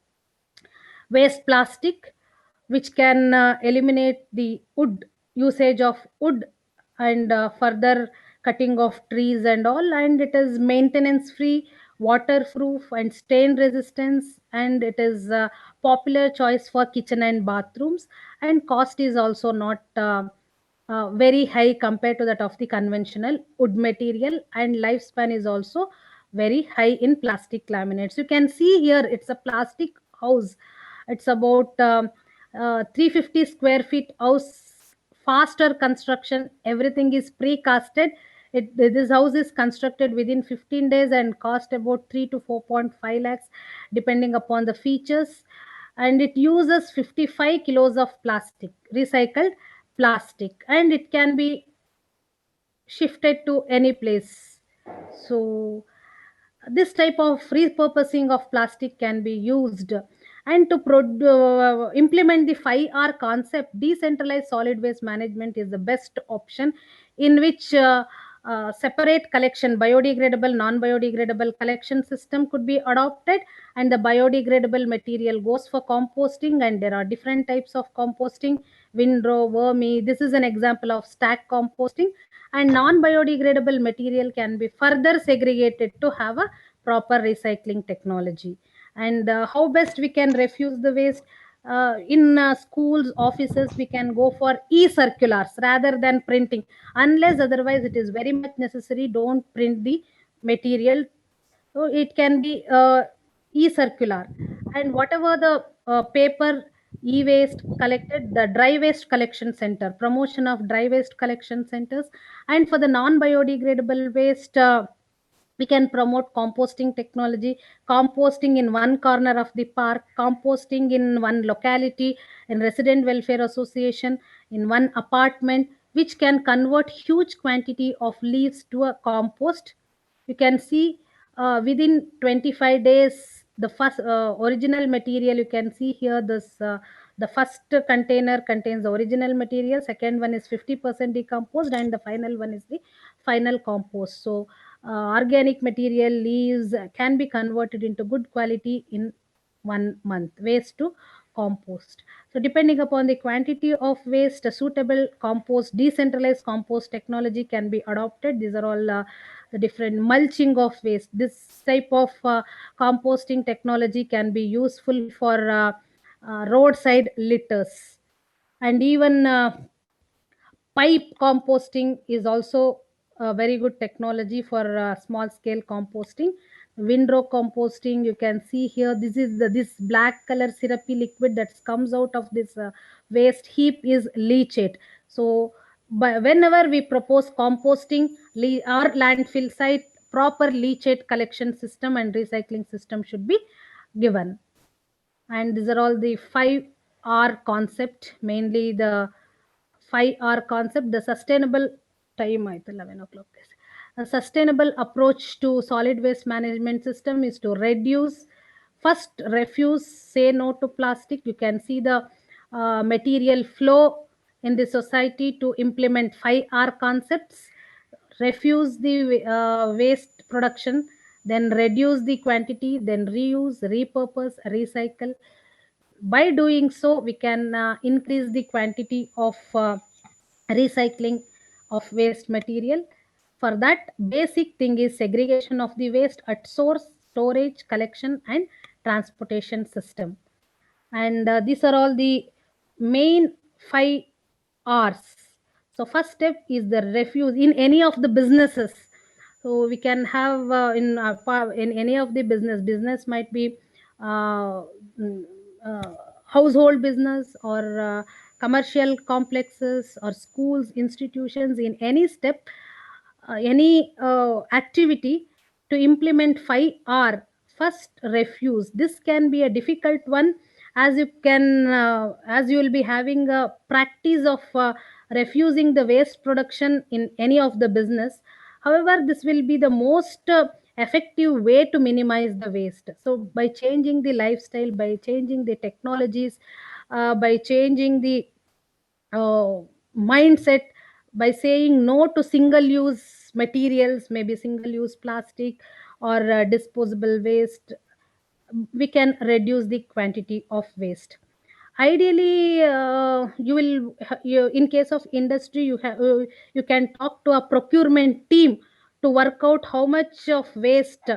waste plastic, which can eliminate the wood usage of wood, and further cutting of trees and all, and it is maintenance free, waterproof, and stain resistance, and it is a popular choice for kitchen and bathrooms, and cost is also not very high compared to that of the conventional wood material, and lifespan is also very high in plastic laminates. You can see here it's a plastic house. It's about 350 square feet house, faster construction. Everything is pre-casted. This house is constructed within 15 days and cost about 3 to 4.5 lakhs, depending upon the features. And it uses 55 kilos of plastic, recycled plastic, and it can be shifted to any place. So this type of repurposing of plastic can be used. And to implement the 5R concept, decentralized solid waste management is the best option, in which separate collection, biodegradable, non-biodegradable collection system could be adopted, and the biodegradable material goes for composting, and there are different types of composting: windrow, vermi. This is an example of stack composting. And non-biodegradable material can be further segregated to have a proper recycling technology. And how best we can refuse the waste? In schools, offices, we can go for e-circulars rather than printing. Unless otherwise it is very much necessary, don't print the material. So it can be e-circular. And whatever the paper e-waste collected, the dry waste collection center, promotion of dry waste collection centers. And for the non-biodegradable waste, we can promote composting technology, composting in one corner of the park, composting in one locality, in resident welfare association, in one apartment, which can convert huge quantity of leaves to a compost. You can see within 25 days the first original material. You can see here this the first container contains the original material, second one is 50% decomposed, and the final one is the final compost. So organic material leaves can be converted into good quality in 1 month, waste to compost. So depending upon the quantity of waste, a suitable compost, decentralized compost technology can be adopted. These are all the different mulching of waste. This type of composting technology can be useful for roadside litters. And even pipe composting is also a very good technology for small scale composting. Windrow composting, you can see here, this is this black color syrupy liquid that comes out of this waste heap is leachate. So whenever we propose composting, our landfill site, proper leachate collection system and recycling system should be given. And these are all the 5R concept, mainly the 5R concept. The sustainable time ಆಯ್ತು 11 o'clock. A sustainable approach to solid waste management system is to reduce, first refuse, say no to plastic. You can see the material flow in the society to implement 5R concepts. Refuse the waste production, then reduce the quantity, then reuse, repurpose, recycle. by doing so, we can increase the quantity of recycling of waste material. For that, basic thing is segregation of the waste at source, storage, collection, and transportation system. And these are all the main 5 R's. So first step is the refuse in any of the businesses. So we can have in any of the business might be uh, mm, uh, household business or commercial complexes or schools, institutions. In any step, any activity to implement 5R. First, refuse. This can be a difficult one, as you will be having a practice of refusing the waste production in any of the business. However, this will be the most effective way to minimize the waste. So by changing the lifestyle, by changing the technologies, by changing the uh, mindset, by saying no to single use materials, maybe single use plastic or disposable waste, we can reduce the quantity of waste. Ideally, in case of industry, you can talk to a procurement team to work out how much of waste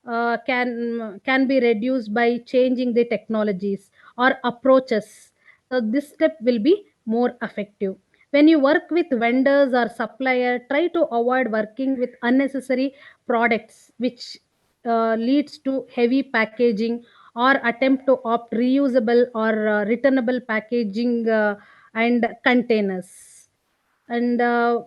can be reduced by changing the technologies or approaches. So this step will be more effective. When you work with vendors or supplier, try to avoid working with unnecessary products which leads to heavy packaging, or attempt to opt reusable or returnable packaging and containers. And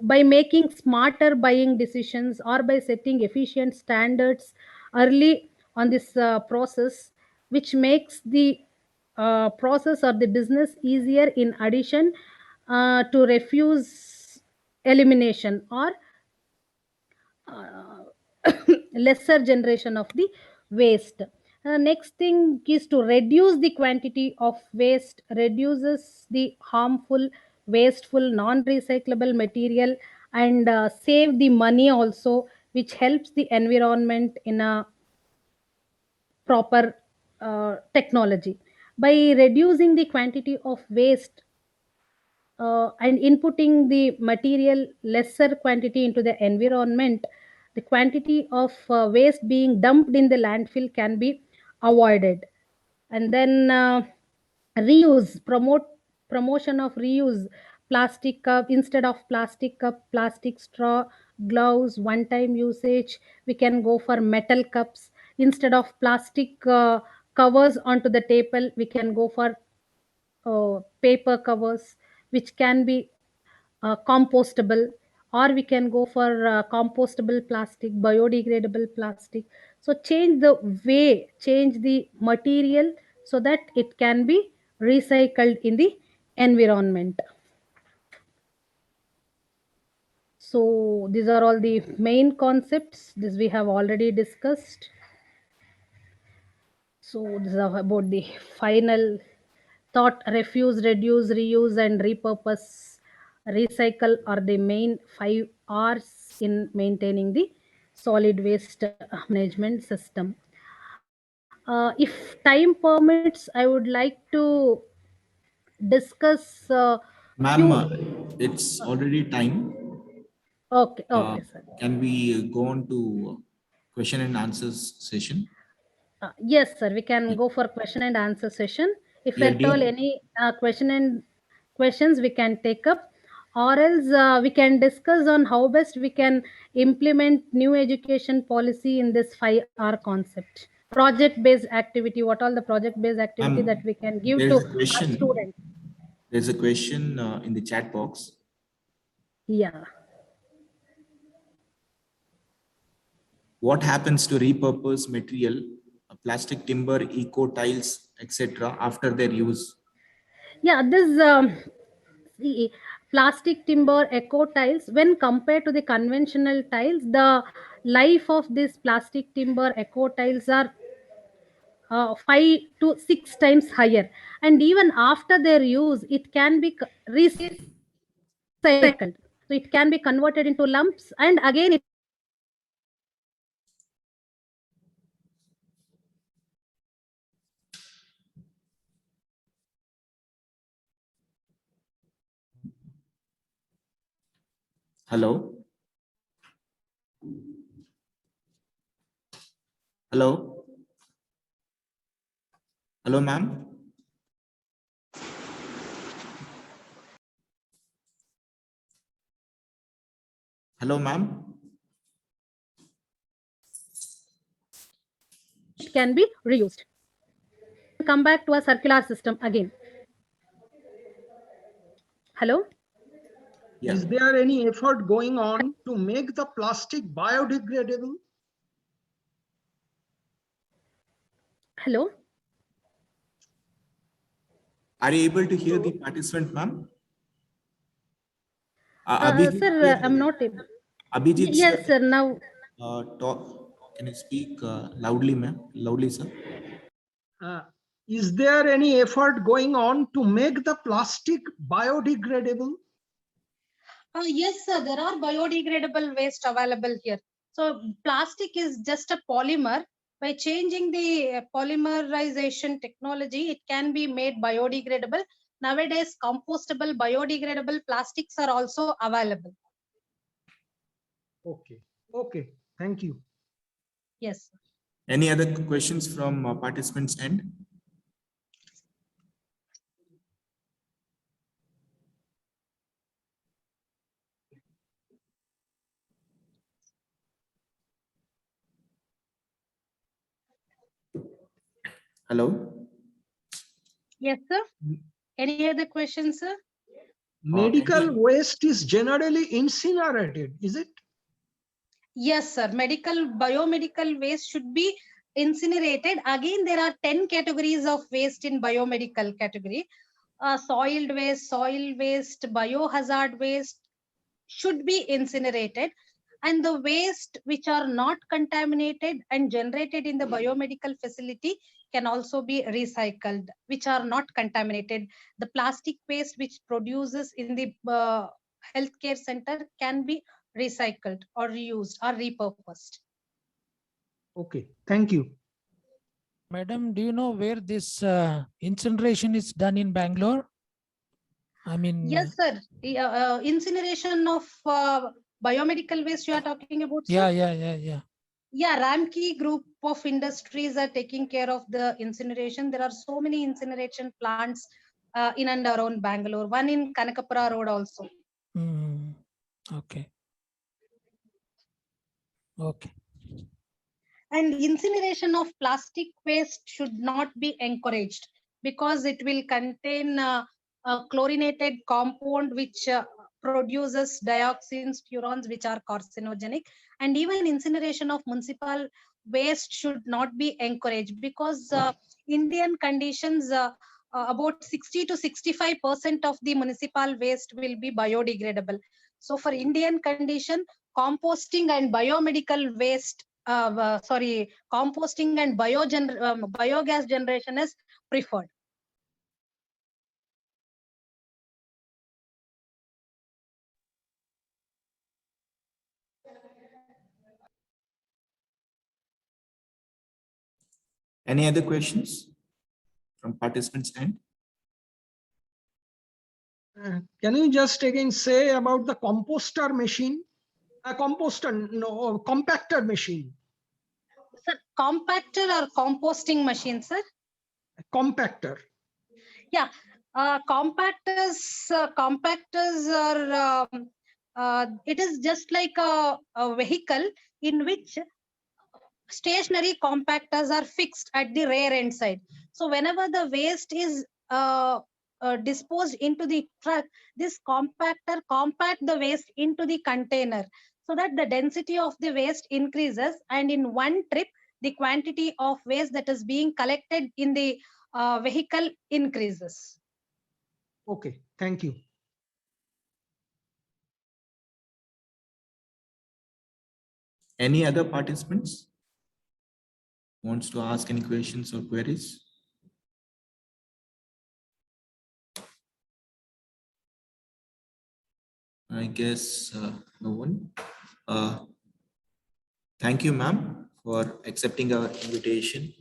by making smarter buying decisions or by setting efficient standards early on this process, which makes the process or the business easier. In addition to refuse elimination or uh, lesser generation of the waste. Next thing is to reduce the quantity of waste, reduces the harmful, wasteful, non-recyclable material, and save the money also, which helps the environment in a proper technology. By reducing the quantity of waste and inputting the material lesser quantity into the environment, the quantity of waste being dumped in the landfill can be avoided. And then reuse, promotion of reuse, plastic cup instead of plastic cup, plastic straw, gloves, one time usage, we can go for metal cups. Instead of plastic covers onto the table, we can go for paper covers, which can be compostable, or we can go for compostable plastic, biodegradable plastic. So change the material so that it can be recycled in the environment. So these are all the main concepts. This we have already discussed. So this is about the final thought. Refuse, reduce, reuse, and repurpose, recycle are the main 5 R's in maintaining the solid waste management system. If time permits, I would like to discuss Ma'am, few. it's already time. Okay, Uh, okay, sir. can we go on to question and answers session? Yes, sir. We can go for question and answer session. If Yeah, at all dear. any questions we can take up, or else we can discuss on how best we can implement new education policy in this 5R concept. Project based activity. What all the project based activity that we can give There's to a our question. students? There's a question in the chat box. Yeah. What happens to repurposed material, plastic, timber, eco tiles, etc. after their use? Yeah, this see, plastic, timber, eco tiles, when compared to the conventional tiles, the life of this plastic, timber, eco tiles are 5 to 6 times higher. And even after their use, it can be recycled. So it can be converted into lumps, and again it can be recycled. Hello? Hello? Hello, ma'am? Hello, ma'am? It can be reused. Come back to a circular system again. Hello? Yeah. Is there any effort going on to make the plastic biodegradable? Hello? Are you able to hear the participant, ma'am? Abhijit, Sir, I'm not able. Abhijit, Yes, sir. Now, talk. Can you speak loudly, ma'am? Loudly, sir. Uh, is there any effort going on to make the plastic biodegradable? yes, sir. There are biodegradable waste available here. So plastic is just a polymer. By changing the polymerization technology, it can be made biodegradable. Nowadays, compostable, biodegradable plastics are also available. Okay, okay, thank you. Yes. Any other questions from participants' end? Hello? Yes, sir. Any other questions, sir? Medical waste is generally incinerated, is it? Yes, sir. Biomedical waste should be incinerated. Again, there are 10 categories of waste in biomedical category. Soil waste, biohazard waste should be incinerated. And the waste which are not contaminated and generated in the biomedical facility can also be recycled, which are not contaminated. The plastic waste which produces in the healthcare center can be recycled or reused or repurposed. Okay, thank you. Madam, do you know where this incineration is done in Bangalore? I mean, Yes, sir. Incineration of biomedical waste you are talking about, sir? yeah. Yeah, Ramkey group of industries are taking care of the incineration. There are so many incineration plants in and around Bangalore. One in Kanakapura Road also. Okay. Okay. And incineration of plastic waste should not be encouraged because it will contain a chlorinated compound which produces dioxins, furans, which are carcinogenic. And even incineration of municipal waste should not be encouraged because Indian conditions, about 60 to 65% of the municipal waste will be biodegradable. So for Indian condition, composting and biomedical waste composting and biogas generation is preferred. Any other questions from participants' end? Can you just again say about the composter machine? A composter, no, compactor machine. Sir, compactor or composting machine, sir? Compactor. Yeah, compactors are, it is just like a vehicle in which stationary compactors are fixed at the rear end side. So whenever the waste is disposed into the truck, this compactor compact the waste into the container so that the density of the waste increases, and in one trip the quantity of waste that is being collected in the vehicle increases. Okay, thank you. Any other participants wants to ask any questions or queries? I guess no one. Thank you, ma'am, for accepting our invitation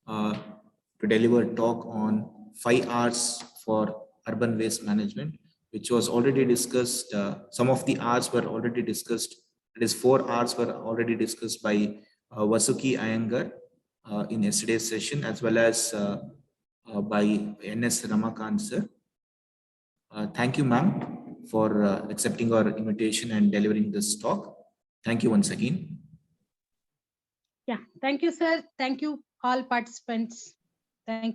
to deliver a talk on 5 Rs for urban waste management, which was already discussed. Some of the hours were already discussed. It is 4 hours were already discussed by Vasuki Iyengar in yesterday's session, as well as by NS Ramakant sir. Thank you, ma'am, for accepting our invitation and delivering this talk. Thank you once again. Yeah, thank you, sir. Thank you, all participants. Thank you.